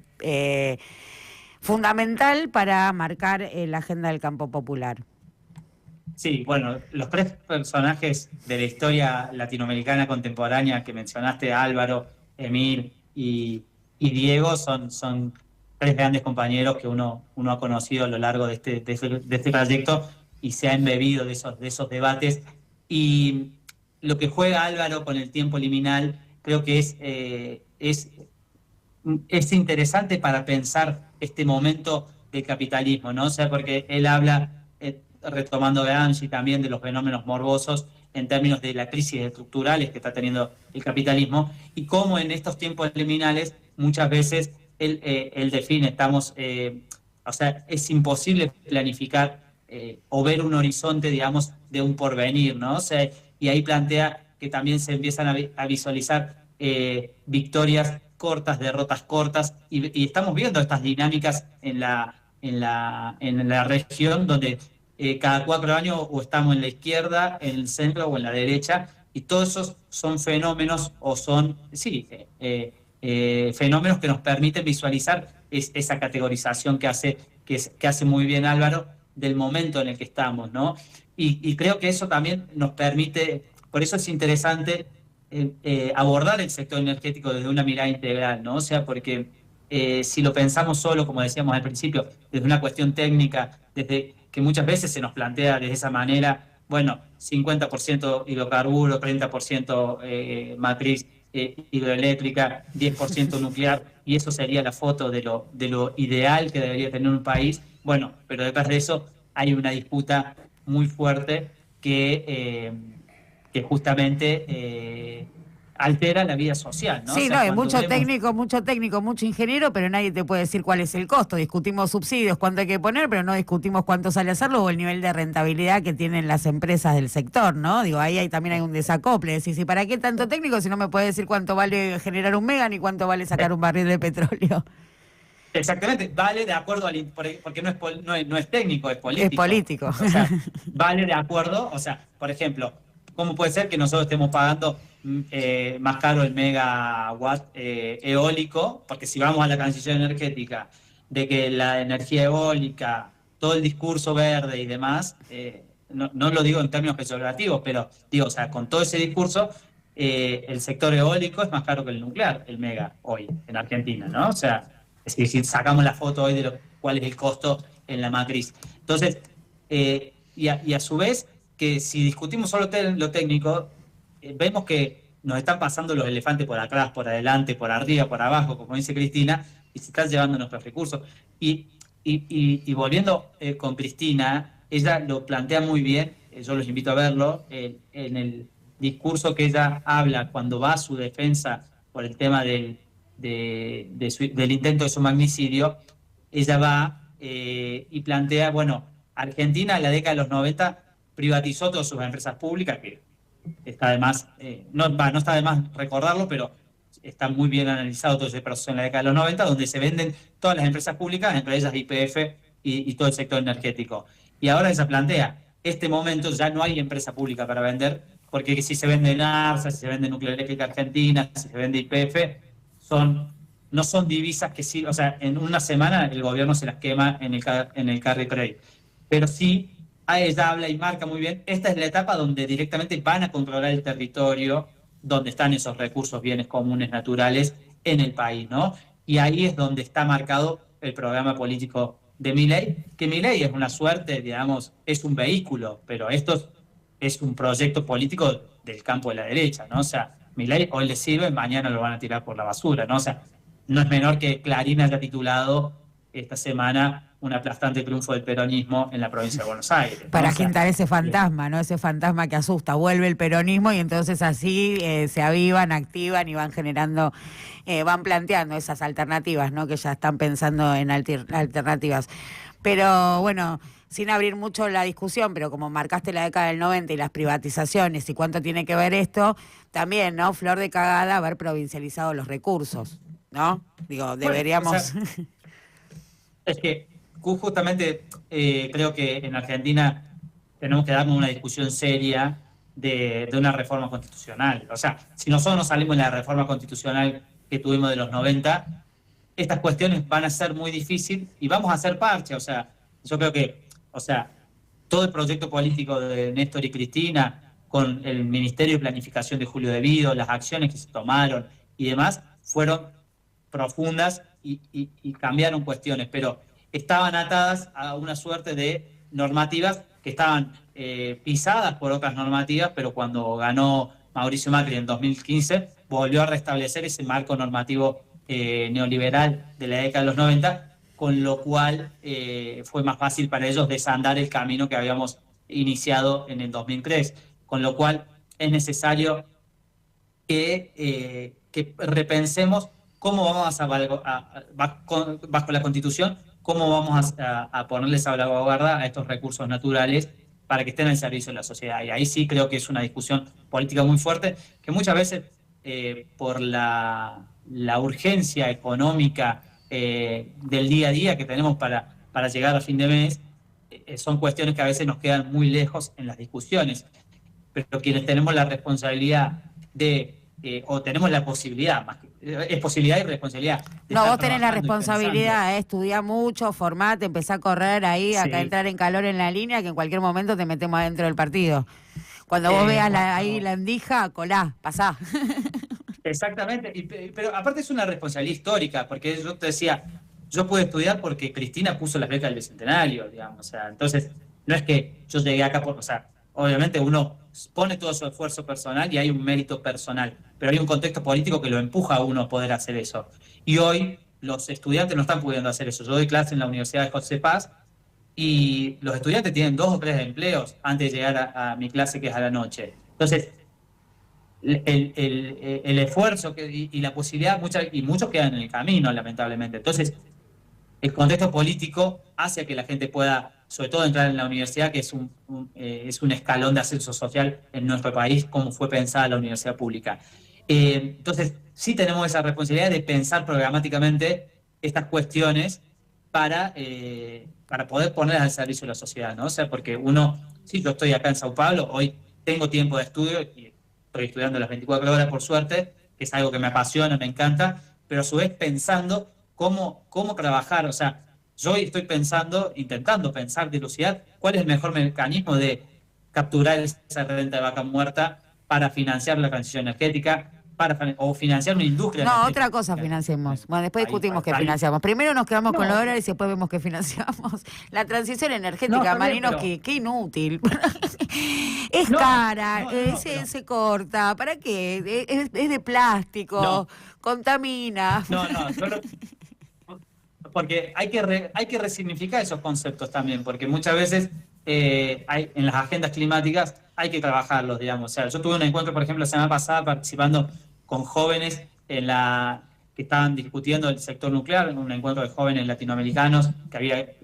fundamental para marcar la agenda del campo popular. Sí, bueno, los tres personajes de la historia latinoamericana contemporánea que mencionaste, Álvaro, Emil y Diego, son tres grandes compañeros que uno ha conocido a lo largo de este trayecto, y se ha embebido de esos debates. Y lo que juega Álvaro con el tiempo liminal creo que es interesante para pensar este momento del capitalismo, ¿no? O sea, porque él habla, retomando de Angie también, de los fenómenos morbosos en términos de la crisis estructurales que está teniendo el capitalismo, y cómo en estos tiempos liminales muchas veces él define, o sea, es imposible planificar o ver un horizonte, digamos, de un porvenir, ¿no? O sea, y ahí plantea que también se empiezan a visualizar victorias cortas, derrotas cortas, y estamos viendo estas dinámicas en la región, donde cada 4 años o estamos en la izquierda, en el centro o en la derecha, y todos esos son fenómenos, o son, fenómenos que nos permiten visualizar esa categorización que hace muy bien Álvaro, del momento en el que estamos, ¿no? Y creo que eso también nos permite, por eso es interesante abordar el sector energético desde una mirada integral, ¿no? O sea, porque si lo pensamos solo, como decíamos al principio, desde una cuestión técnica, desde que muchas veces se nos plantea de esa manera, bueno, 50% hidrocarburo, 30% matriz hidroeléctrica, 10% nuclear, y eso sería la foto de lo ideal que debería tener un país. Bueno, pero detrás de eso hay una disputa muy fuerte que justamente altera la vida social, ¿no? O Sí, no, sea, hay cuando vemos... mucho técnico, mucho ingeniero, pero nadie te puede decir cuál es el costo. Discutimos subsidios, cuánto hay que poner, pero no discutimos cuánto sale hacerlo o el nivel de rentabilidad que tienen las empresas del sector, ¿no? Digo, también hay un desacople. Decís, ¿y para qué tanto técnico si no me puede decir cuánto vale generar un mega ni cuánto vale sacar un barril de petróleo? Exactamente, vale de acuerdo porque no es técnico, es Es político. político. O sea, vale de acuerdo, o sea, por ejemplo, ¿cómo puede ser que nosotros estemos pagando más caro el megawatt eólico? Porque si vamos a la transición energética, de que la energía eólica, todo el discurso verde y demás, no lo digo en términos peyorativos, pero digo, o sea, con todo ese discurso, el sector eólico es más caro que el nuclear, el mega, hoy, en Argentina, ¿no? O sea, es decir, sacamos la foto hoy de cuál es el costo en la matriz. Entonces, y a su vez, que si discutimos solo lo técnico, vemos que nos están pasando los elefantes por atrás, por adelante, por arriba, por abajo, como dice Cristina, y se están llevando nuestros recursos. Y volviendo con Cristina, ella lo plantea muy bien, yo los invito a verlo, en el discurso que ella habla cuando va a su defensa por el tema del intento de su magnicidio. Ella va y plantea, bueno, Argentina en la década de los 90 privatizó todas sus empresas públicas, que está de más, no está de más recordarlo, pero está muy bien analizado todo ese proceso en la década de los 90, donde se venden todas las empresas públicas, entre ellas YPF y todo el sector energético. Y ahora ella plantea, este momento ya no hay empresa pública para vender, porque si se vende NARSA, si se vende Nuclear Eléctrica Argentina, si se vende YPF, no son divisas que sí, o sea, en una semana el gobierno se las quema en el carry trade. Pero sí, a ella habla y marca muy bien, esta es la etapa donde directamente van a controlar el territorio, donde están esos recursos, bienes comunes naturales en el país, ¿no? Y ahí es donde está marcado el programa político de Milei, que Milei es una suerte, digamos, es un vehículo, pero esto es un proyecto político del campo de la derecha, ¿no? O sea, Milei hoy le sirve, mañana lo van a tirar por la basura, ¿no? O sea, no es menor que Clarín haya titulado esta semana un aplastante triunfo del peronismo en la provincia de Buenos Aires, ¿no? Para O sea, agitar ese fantasma, ¿no? Ese fantasma que asusta, vuelve el peronismo y entonces así se avivan, activan y van generando, van planteando esas alternativas, ¿no? Que ya están pensando en alternativas. Pero bueno, sin abrir mucho la discusión, pero como marcaste la década del 90 y las privatizaciones y cuánto tiene que ver esto, también, ¿no? Flor de cagada haber provincializado los recursos, ¿no? Digo, deberíamos... Bueno, o sea, es que justamente creo que en Argentina tenemos que darnos una discusión seria de una reforma constitucional. O sea, si nosotros no salimos de la reforma constitucional que tuvimos de los 90, estas cuestiones van a ser muy difíciles y vamos a hacer parche. O sea, yo creo que, o sea, todo el proyecto político de Néstor y Cristina, con el Ministerio de Planificación de Julio Devido, las acciones que se tomaron y demás, fueron profundas y cambiaron cuestiones, pero estaban atadas a una suerte de normativas que estaban pisadas por otras normativas, pero cuando ganó Mauricio Macri en 2015, volvió a restablecer ese marco normativo neoliberal de la década de los 90, con lo cual fue más fácil para ellos desandar el camino que habíamos iniciado en el 2003, con lo cual es necesario que repensemos cómo vamos bajo la Constitución, cómo vamos a ponerle salvaguarda a estos recursos naturales para que estén al servicio de la sociedad. Y ahí sí creo que es una discusión política muy fuerte, que muchas veces por la urgencia económica del día a día que tenemos para llegar a fin de mes, son cuestiones que a veces nos quedan muy lejos en las discusiones. Pero quienes tenemos la responsabilidad o tenemos la posibilidad, más que, es posibilidad y responsabilidad. No, vos tenés la responsabilidad, estudiá mucho, formate, empezá a correr ahí, acá Sí. entrar en calor en la línea, que en cualquier momento te metemos adentro del partido. Cuando vos veas ahí Cuando la endija, colá, pasá. Exactamente, pero aparte es una responsabilidad histórica, porque yo te decía, yo pude estudiar porque Cristina puso las becas del Bicentenario, digamos, o sea, entonces no es que yo llegué acá por, o sea, obviamente uno pone todo su esfuerzo personal y hay un mérito personal, pero hay un contexto político que lo empuja a uno a poder hacer eso. Y hoy los estudiantes no están pudiendo hacer eso. Yo doy clase en la Universidad de José Paz y los estudiantes tienen 2 o 3 empleos antes de llegar a mi clase, que es a la noche. Entonces, el esfuerzo y la posibilidad, y muchos quedan en el camino, lamentablemente. Entonces, el contexto político hace a que la gente pueda, sobre todo, entrar en la universidad, que es un escalón de ascenso social en nuestro país, como fue pensada la universidad pública. Entonces, sí tenemos esa responsabilidad de pensar programáticamente estas cuestiones para poder ponerlas al servicio de la sociedad, ¿no? O sea, porque sí, yo estoy acá en Sao Paulo, hoy tengo tiempo de estudio y estoy estudiando las 24 horas por suerte, que es algo que me apasiona, me encanta, pero a su vez pensando cómo trabajar. O sea, yo hoy estoy intentando pensar, dilucidar cuál es el mejor mecanismo de capturar esa renta de vaca muerta para financiar la transición energética, o financiar una industria No, energética otra cosa en financiemos. el Bueno, después país. discutimos qué financiamos. Primero nos quedamos con los No, dólares y después vemos qué financiamos. La transición no, energética, está bien, Marinos, pero... qué inútil. Es No, cara, no, pero... se corta. ¿Para qué? Es de No, plástico, contamina. no, porque hay que resignificar esos conceptos también, porque muchas veces en las agendas climáticas hay que trabajarlos, digamos. O sea, yo tuve un encuentro, por ejemplo, la semana pasada participando con jóvenes que estaban discutiendo el sector nuclear, en un encuentro de jóvenes latinoamericanos,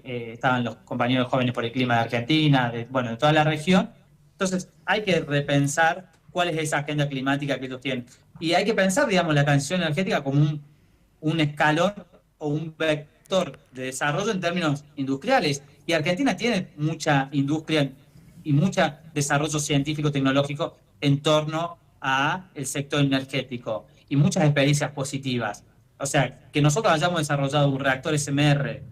estaban los compañeros jóvenes por el clima de Argentina, de toda la región. Entonces, hay que repensar cuál es esa agenda climática que ellos tienen. Y hay que pensar, digamos, la transición energética como un escalón o un vector de desarrollo en términos industriales. Y Argentina tiene mucha industria y mucho desarrollo científico-tecnológico en torno a el sector energético y muchas experiencias positivas. O sea, que nosotros hayamos desarrollado un reactor SMR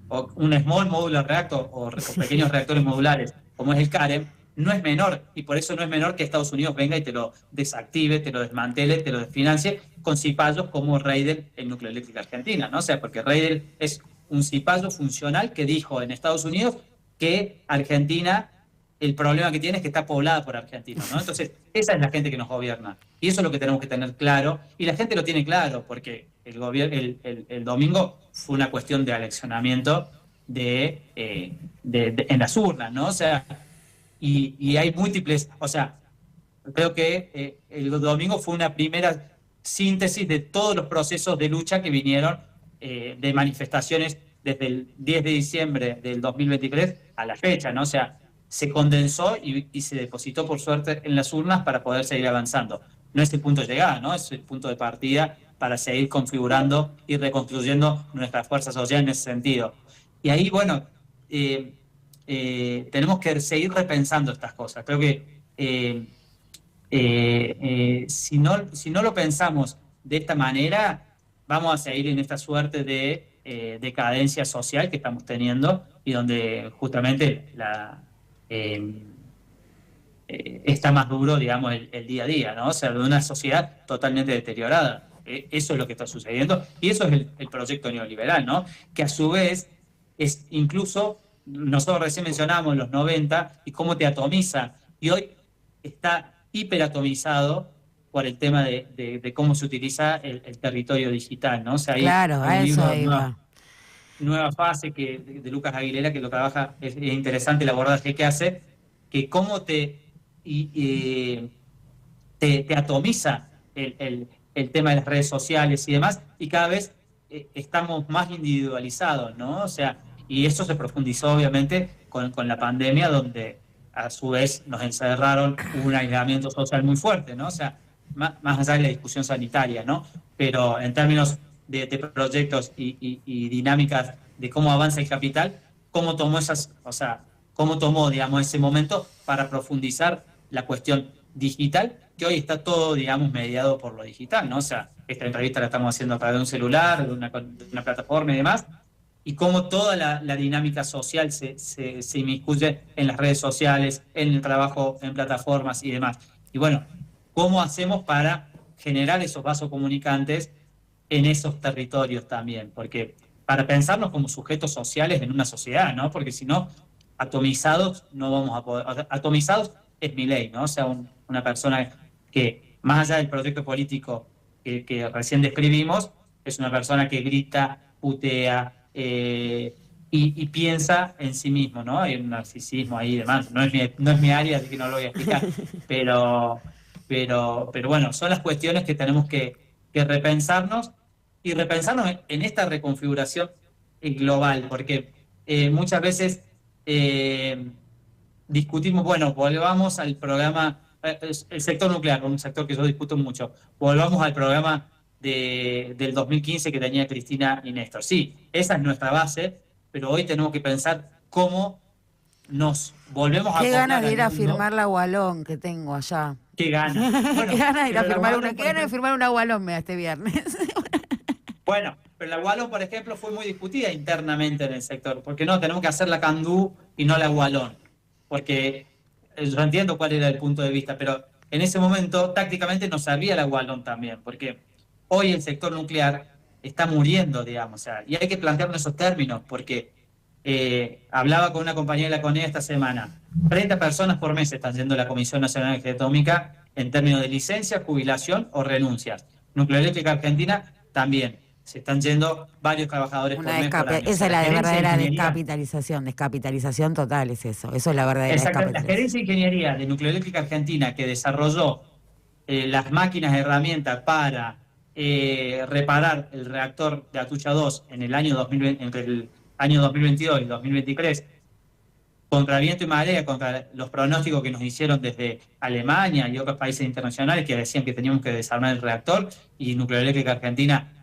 o un Small Modular Reactor o pequeños reactores modulares, como es el CAREM, no es menor, y por eso no es menor que Estados Unidos venga y te lo desactive, te lo desmantele, te lo desfinancie con cipayos como Reidel, el núcleo eléctrico argentina, ¿no? O sea, porque Reidel es un cipayo funcional que dijo en Estados Unidos que Argentina, el problema que tiene es que está poblada por argentinos, ¿no? Entonces, esa es la gente que nos gobierna. Y eso es lo que tenemos que tener claro. Y la gente lo tiene claro, porque el domingo fue una cuestión de aleccionamiento en las urnas, ¿no? O sea, y hay múltiples, o sea, creo que el domingo fue una primera síntesis de todos los procesos de lucha que vinieron de manifestaciones desde el 10 de diciembre del 2023 a la fecha, ¿no? O sea, se condensó y se depositó por suerte en las urnas para poder seguir avanzando. No es el punto de llegada, ¿no? Es el punto de partida para seguir configurando y reconstruyendo nuestra fuerza social en ese sentido. Y ahí, bueno, tenemos que seguir repensando estas cosas. Creo que si no lo pensamos de esta manera, vamos a seguir en esta suerte de decadencia social que estamos teniendo y donde justamente está más duro, digamos, el día a día, ¿no? O sea, de una sociedad totalmente deteriorada. Eso es lo que está sucediendo y eso es el proyecto neoliberal, ¿no? Que a su vez es incluso, nosotros recién mencionamos los 90 y cómo te atomiza, y hoy está hiperatomizado por el tema de cómo se utiliza el territorio digital, ¿no? O sea, Claro, hay a un eso libro, iba. Nueva Fase, de Lucas Aguilera, que lo trabaja, es interesante el abordaje que hace, que cómo te atomiza el tema de las redes sociales y demás, y cada vez estamos más individualizados, ¿no? O sea, y eso se profundizó obviamente con la pandemia, donde a su vez nos encerraron, hubo un aislamiento social muy fuerte, ¿no? O sea, más allá de la discusión sanitaria, ¿no? Pero en términos de proyectos y dinámicas de cómo avanza el capital, cómo tomó digamos, ese momento para profundizar la cuestión digital, que hoy está todo, digamos, mediado por lo digital, ¿no? O sea, esta entrevista la estamos haciendo a través de un celular, de una plataforma y demás, y cómo toda la dinámica social se inmiscuye en las redes sociales, en el trabajo en plataformas y demás. Y bueno, ¿cómo hacemos para generar esos vasos comunicantes en esos territorios también? Porque para pensarnos como sujetos sociales en una sociedad, ¿no? Porque si no, atomizados no vamos a poder... Atomizados es Milei, ¿no? O sea, una persona que, más allá del proyecto político que recién describimos, es una persona que grita, putea, y piensa en sí mismo, ¿no? Hay un narcisismo ahí y demás. No es mi área, así que no lo voy a explicar. Pero bueno, son las cuestiones que tenemos que repensarnos y repensarnos en esta reconfiguración global, porque muchas veces discutimos, bueno, volvamos al programa, el sector nuclear, un sector que yo discuto mucho, volvamos al programa del 2015 que tenía Cristina y Néstor. Sí, esa es nuestra base, pero hoy tenemos que pensar cómo nos volvemos a Qué acoplar ganas de ir a al mundo. firmar la Gualón que tengo allá. Qué ganas. Bueno, Qué ganas de ir a pero la firmar Gualón, una, por qué ganas de ejemplo, firmar una Gualón me da este viernes. bueno, pero la Gualón, por ejemplo, fue muy discutida internamente en el sector, porque no, tenemos que hacer la Candú y no la Gualón, porque yo entiendo cuál era el punto de vista, pero en ese momento tácticamente no servía la Gualón también, porque hoy el sector nuclear está muriendo, digamos, o sea, y hay que plantearnos esos términos, porque hablaba con una compañera de la CONEA esta semana, 30 personas por mes están yendo a la Comisión Nacional de Energía Atómica en términos de licencia, jubilación o renuncias. Nucleoeléctrica Argentina también. Se están yendo varios trabajadores por mes por año. Esa es la de verdadera descapitalización total, es eso. Eso es la verdadera Exacto. La descapitalización. gerencia de ingeniería de Nucleoeléctrica Argentina, que desarrolló las máquinas, herramientas para reparar el reactor de Atucha 2 en el año 2020, entre el año 2022 y 2023, contra viento y marea, contra los pronósticos que nos hicieron desde Alemania y otros países internacionales que decían que teníamos que desarmar el reactor, y Nucleoeléctrica Argentina,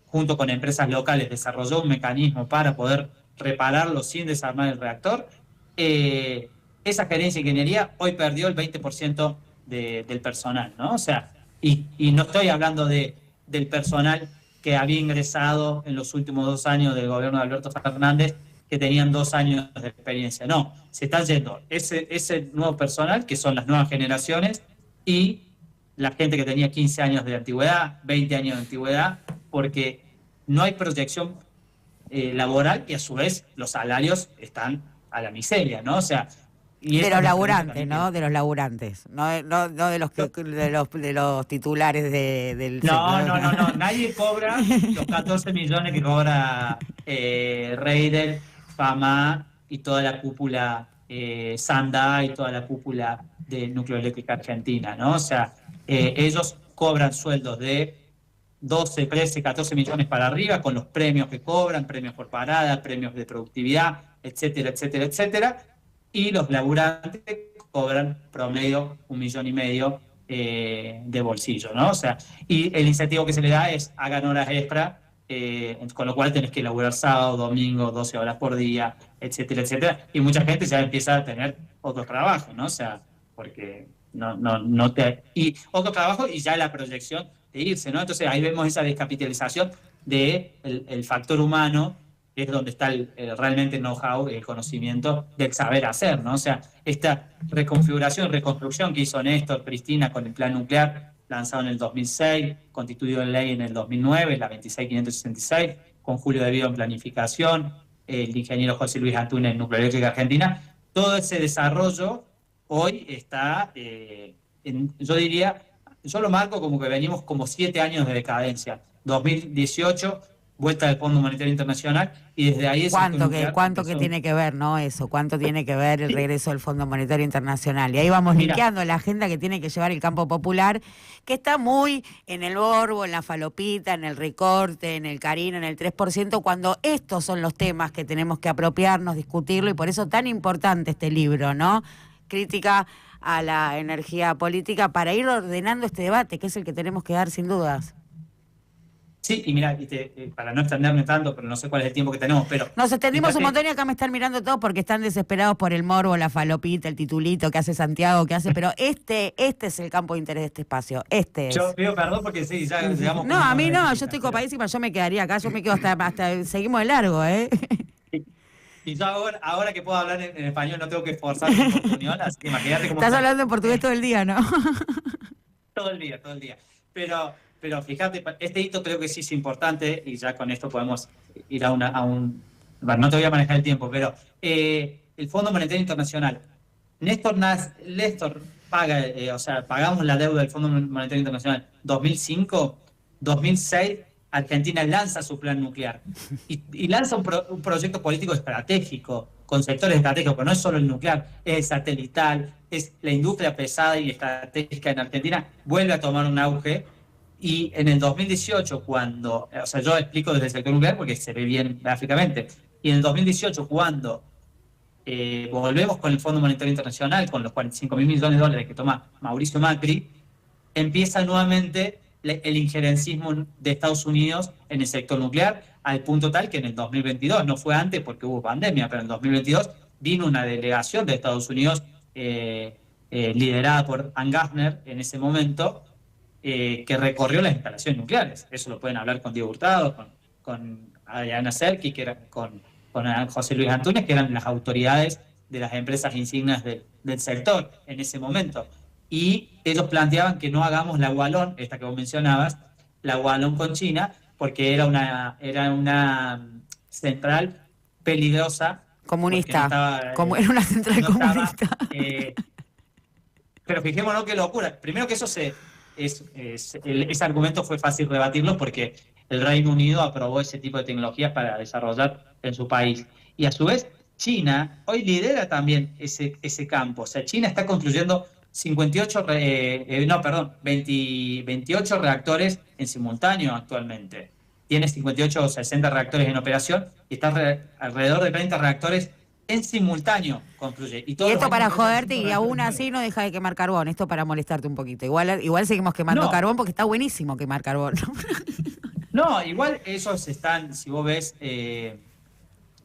junto con empresas locales, desarrolló un mecanismo para poder repararlo sin desarmar el reactor. Esa gerencia de ingeniería hoy perdió el 20% del personal, ¿no? O sea, y no estoy hablando del personal que había ingresado en los últimos 2 años del gobierno de Alberto Fernández, que tenían 2 años de experiencia. No, se está yendo ese nuevo personal, que son las nuevas generaciones, y la gente que tenía 15 años de antigüedad, 20 años de antigüedad, porque no hay proyección laboral y a su vez los salarios están a la miseria, ¿no? O sea, y de los laburantes, ¿no? De los laburantes, no de los titulares del no, nadie cobra los 14 millones que cobra Reidel, Fama y toda la cúpula Sanda y toda la cúpula de Nucleoeléctrica Argentina, ¿no? O sea, ellos cobran sueldos de 12, 13, 14 millones para arriba, con los premios que cobran, premios por parada, premios de productividad, etcétera, etcétera, etcétera. Y los laburantes cobran promedio 1,5 millones de bolsillo, ¿no? O sea, y el incentivo que se le da es hagan horas extra, con lo cual tenés que laburar sábado, domingo, 12 horas por día, etcétera, etcétera. Y mucha gente ya empieza a tener otro trabajo, ¿no? O sea, porque no te... Y otro trabajo y ya la proyección de irse, ¿no? Entonces ahí vemos esa descapitalización del factor humano, que es donde está realmente el know-how, el conocimiento del saber hacer, ¿no? O sea, esta reconfiguración, reconstrucción que hizo Néstor, Cristina con el plan nuclear lanzado en el 2006, constituido en ley en el 2009, la 26566, con Julio De Vido en planificación, el ingeniero José Luis Antúnez en Nucleoeléctrica Argentina, todo ese desarrollo hoy está, yo diría, yo lo marco como que venimos como 7 años de decadencia. 2018, vuelta del Fondo Monetario Internacional, y desde ahí... ¿Cuánto que tiene que ver, no? Eso, ¿cuánto tiene que ver el regreso del Fondo Monetario Internacional? Y ahí vamos linkeando la agenda que tiene que llevar el campo popular, que está muy en el borbo, en la falopita, en el recorte, en el carino, en el 3%, cuando estos son los temas que tenemos que apropiarnos, discutirlo, y por eso tan importante este libro, ¿no? Crítica a la energía política, para ir ordenando este debate, que es el que tenemos que dar sin dudas. Sí, y mira, para no extenderme tanto, pero no sé cuál es el tiempo que tenemos, pero Nos extendimos un fíjate, montón y acá me están mirando todos porque están desesperados por el morbo, la falopita, el titulito que hace Santiago, que hace, pero este es el campo de interés de este espacio, este yo es. pido perdón porque sí, ya llegamos No, con a una mí hora de no, yo entrevista, estoy pero copadísima, yo me quedaría acá, yo me quedo hasta seguimos de largo, ¿eh? y yo ahora que puedo hablar en español no tengo que esforzarme en portuñol, así que imagínate cómo Estás estoy. hablando en portugués todo el día, ¿no? Todo el día, todo el día. Pero fíjate, este hito creo que sí es importante y ya con esto podemos ir bueno, no te voy a manejar el tiempo, pero el Fondo Monetario Internacional. Néstor paga, o sea, pagamos la deuda del Fondo Monetario Internacional 2005, 2006, Argentina lanza su plan nuclear y lanza un proyecto político estratégico, con sectores estratégicos, pero no es solo el nuclear, es el satelital, es la industria pesada y estratégica en Argentina, vuelve a tomar un auge. Y en el 2018, o sea, yo explico desde el sector nuclear porque se ve bien gráficamente, y en el 2018, cuando volvemos con el Fondo Monetario Internacional, con los 45.000 millones de dólares que toma Mauricio Macri, empieza nuevamente el injerencismo de Estados Unidos en el sector nuclear, al punto tal que en el 2022, no fue antes porque hubo pandemia, pero en el 2022 vino una delegación de Estados Unidos liderada por Ann Gaffner en ese momento, que recorrió las instalaciones nucleares. Eso lo pueden hablar con Diego Hurtado, con Adriana Serki, con José Luis Antunes, que eran las autoridades de las empresas insignias del sector en ese momento. Y ellos planteaban que no hagamos la Gualón, esta que vos mencionabas, la Gualón con China, porque era una central peligrosa. Comunista, No estaba, como era una central no estaba, comunista. pero fijémonos qué locura. Primero que ese argumento fue fácil rebatirlo porque el Reino Unido aprobó ese tipo de tecnologías para desarrollar en su país. Y a su vez, China hoy lidera también ese campo. O sea, China está construyendo 28 reactores en simultáneo actualmente. Tiene 58 o 60 reactores en operación y está alrededor de 30 reactores en simultáneo construye. Y Y todos los esto años para ingresan joderte 5 y reactores aún nuevos. así no deja de quemar carbón, esto para molestarte un poquito. Igual seguimos quemando No, carbón porque está buenísimo quemar carbón. no, igual esos están, si vos ves,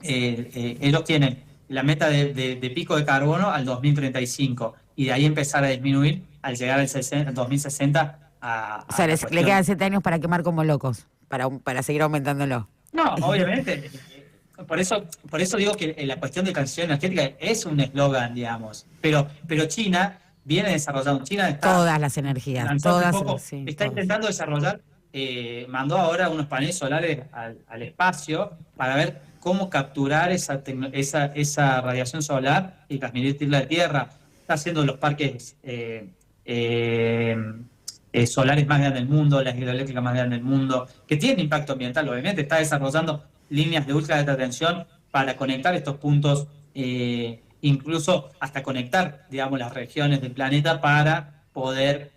ellos tienen la meta de pico de carbono al 2035 y de ahí empezar a disminuir al llegar al 2060 O a sea, la le quedan cuestión. 7 años para quemar como locos, para seguir aumentándolo. No, obviamente. Por eso digo que la cuestión de transición energética es un eslogan, digamos. Pero China viene desarrollando. China Todas las energías, lanzó hace todas, poco, sí, está todas. intentando desarrollar, mandó ahora unos paneles solares al espacio para ver cómo capturar esa radiación solar y transmitirla a la Tierra. Está haciendo los parques eh, solares más grandes del mundo, las hidroeléctricas más grandes del mundo, que tienen impacto ambiental, obviamente. Está desarrollando líneas de ultra alta tensión para conectar estos puntos, incluso hasta conectar, digamos, las regiones del planeta para poder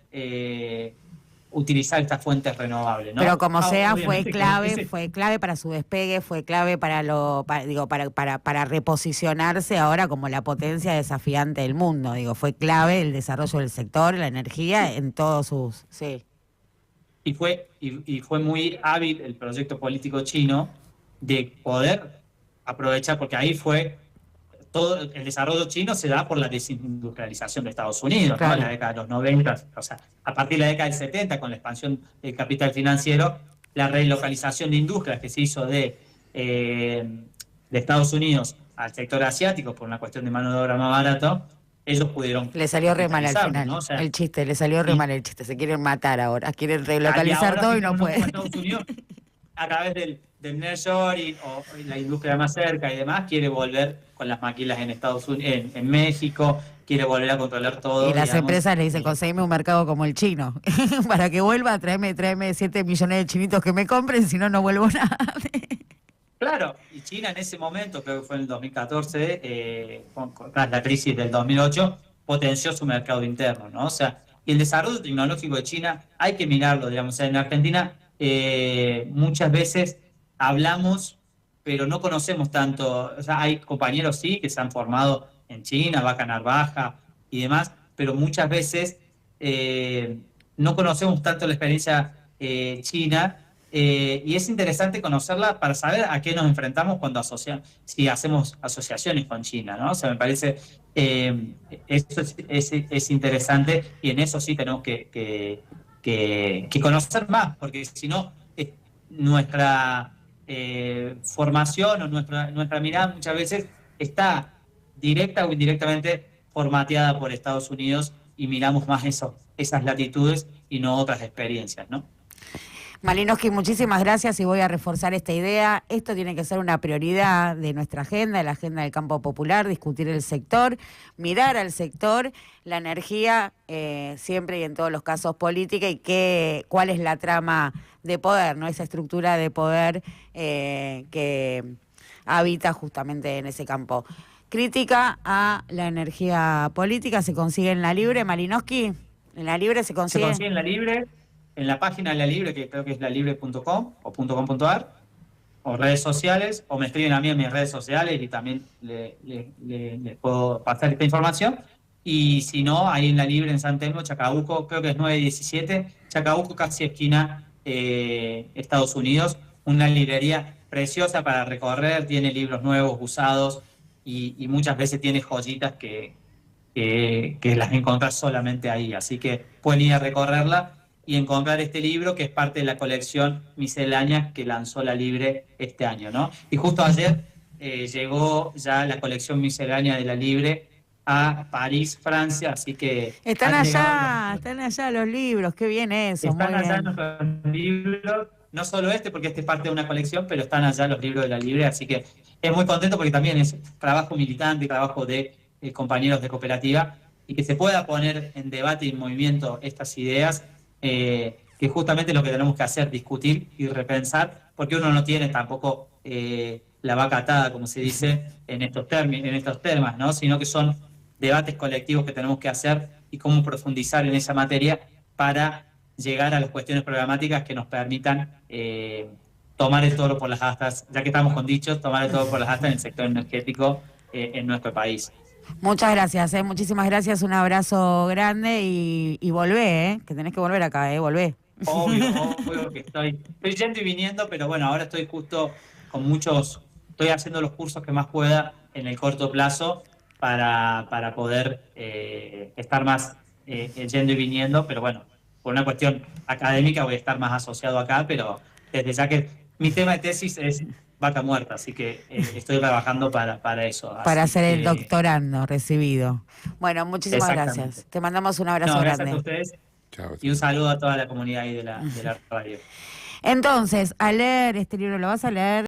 utilizar estas fuentes renovables, Pero ¿no? como sea, Obviamente que fue clave para su despegue, fue clave para reposicionarse ahora como la potencia desafiante del mundo. Digo, fue clave el desarrollo del sector, la energía en todos sus, sí. y fue muy hábil el proyecto político chino de poder aprovechar, porque ahí fue todo el desarrollo chino se da por la desindustrialización de Estados Unidos, ¿no? En la Claro. década de los 90, o sea, a partir de la década del 70, con la expansión del capital financiero, la relocalización de industrias que se hizo de Estados Unidos al sector asiático por una cuestión de mano de obra más barato, ellos pudieron Le salió re mal al capitalizarlo, final, ¿no? O sea, el chiste, le salió re y, mal el chiste, se quieren matar ahora, quieren y relocalizar ahora todo y no fijémonos cómo pueden. Estados Unidos, a través del nearshoring o la industria más cerca y demás, quiere volver con las maquilas en Estados Unidos, en México, quiere volver a controlar Y todo, las digamos. empresas le dicen, conseguime un mercado como el chino. Para que vuelva, tráeme 7 millones de chinitos que me compren, si no, no vuelvo nada. Claro, y China en ese momento, creo que fue en el 2014, tras la crisis del 2008, potenció su mercado interno, ¿no? O sea, y el desarrollo tecnológico de China hay que mirarlo, digamos. O sea, en Argentina muchas veces hablamos, pero no conocemos tanto. O sea, hay compañeros, sí, que se han formado en China, Vaca Narvaja y demás, pero muchas veces no conocemos tanto la experiencia china y es interesante conocerla para saber a qué nos enfrentamos cuando si hacemos asociaciones con China, ¿no? O sea, me parece eso es interesante y en eso sí tenemos que conocer más, porque si no, nuestra formación o nuestra mirada muchas veces está directa o indirectamente formateada por Estados Unidos y miramos más esas latitudes y no otras experiencias, ¿no? Malinowski, muchísimas gracias y voy a reforzar esta idea. Esto tiene que ser una prioridad de nuestra agenda, de la agenda del campo popular, discutir el sector, mirar al sector, la energía siempre y en todos los casos política y cuál es la trama de poder, ¿no? Esa estructura de poder que habita justamente en ese campo. Crítica a la energía política se consigue en La Libre, Malinowski. En La Libre se consigue. Se consigue en La Libre. En la página de La Libre, que creo que es lalibre.com o .com.ar, o redes sociales, o me escriben a mí en mis redes sociales y también les puedo pasar esta información. Y si no, ahí en La Libre, en San Telmo, Chacabuco, creo que es 917, Chacabuco, casi esquina Estados Unidos. Una librería preciosa para recorrer, tiene libros nuevos, usados, y muchas veces tiene joyitas que las encontrás solamente ahí. Así que pueden ir a recorrerla y encontrar este libro que es parte de la colección Misceláneas que lanzó La Libre este año, ¿no? Y justo ayer llegó ya la colección Miscelánea de La Libre a París, Francia, así que... Están allá los libros, qué bien eso. Están muy allá bien. nuestros libros, no solo porque este es parte de una colección, pero están allá los libros de La Libre, así que es muy contento porque también es trabajo militante, trabajo de compañeros de cooperativa, y que se pueda poner en debate y en movimiento estas ideas, que justamente es lo que tenemos que hacer, discutir y repensar, porque uno no tiene tampoco la vaca atada, como se dice, en estos temas, ¿no? Sino que son debates colectivos que tenemos que hacer y cómo profundizar en esa materia para llegar a las cuestiones programáticas que nos permitan tomar el toro por las astas, ya que estamos con dichos, tomar el toro por las astas en el sector energético en nuestro país. Muchas gracias, muchísimas gracias, un abrazo grande y volvé, que tenés que volver acá, volvé. Obvio que estoy yendo y viniendo, pero bueno, ahora estoy justo estoy haciendo los cursos que más pueda en el corto plazo para poder estar más yendo y viniendo, pero bueno, por una cuestión académica voy a estar más asociado acá, pero desde ya que mi tema de tesis es vaca muerta, así que estoy trabajando para eso. Para así ser el que, doctorando recibido. Bueno, muchísimas gracias. Te mandamos un abrazo gracias grande. A ustedes. Chao. Y un saludo a toda la comunidad ahí de la radio. Entonces, a leer este libro, ¿lo vas a leer?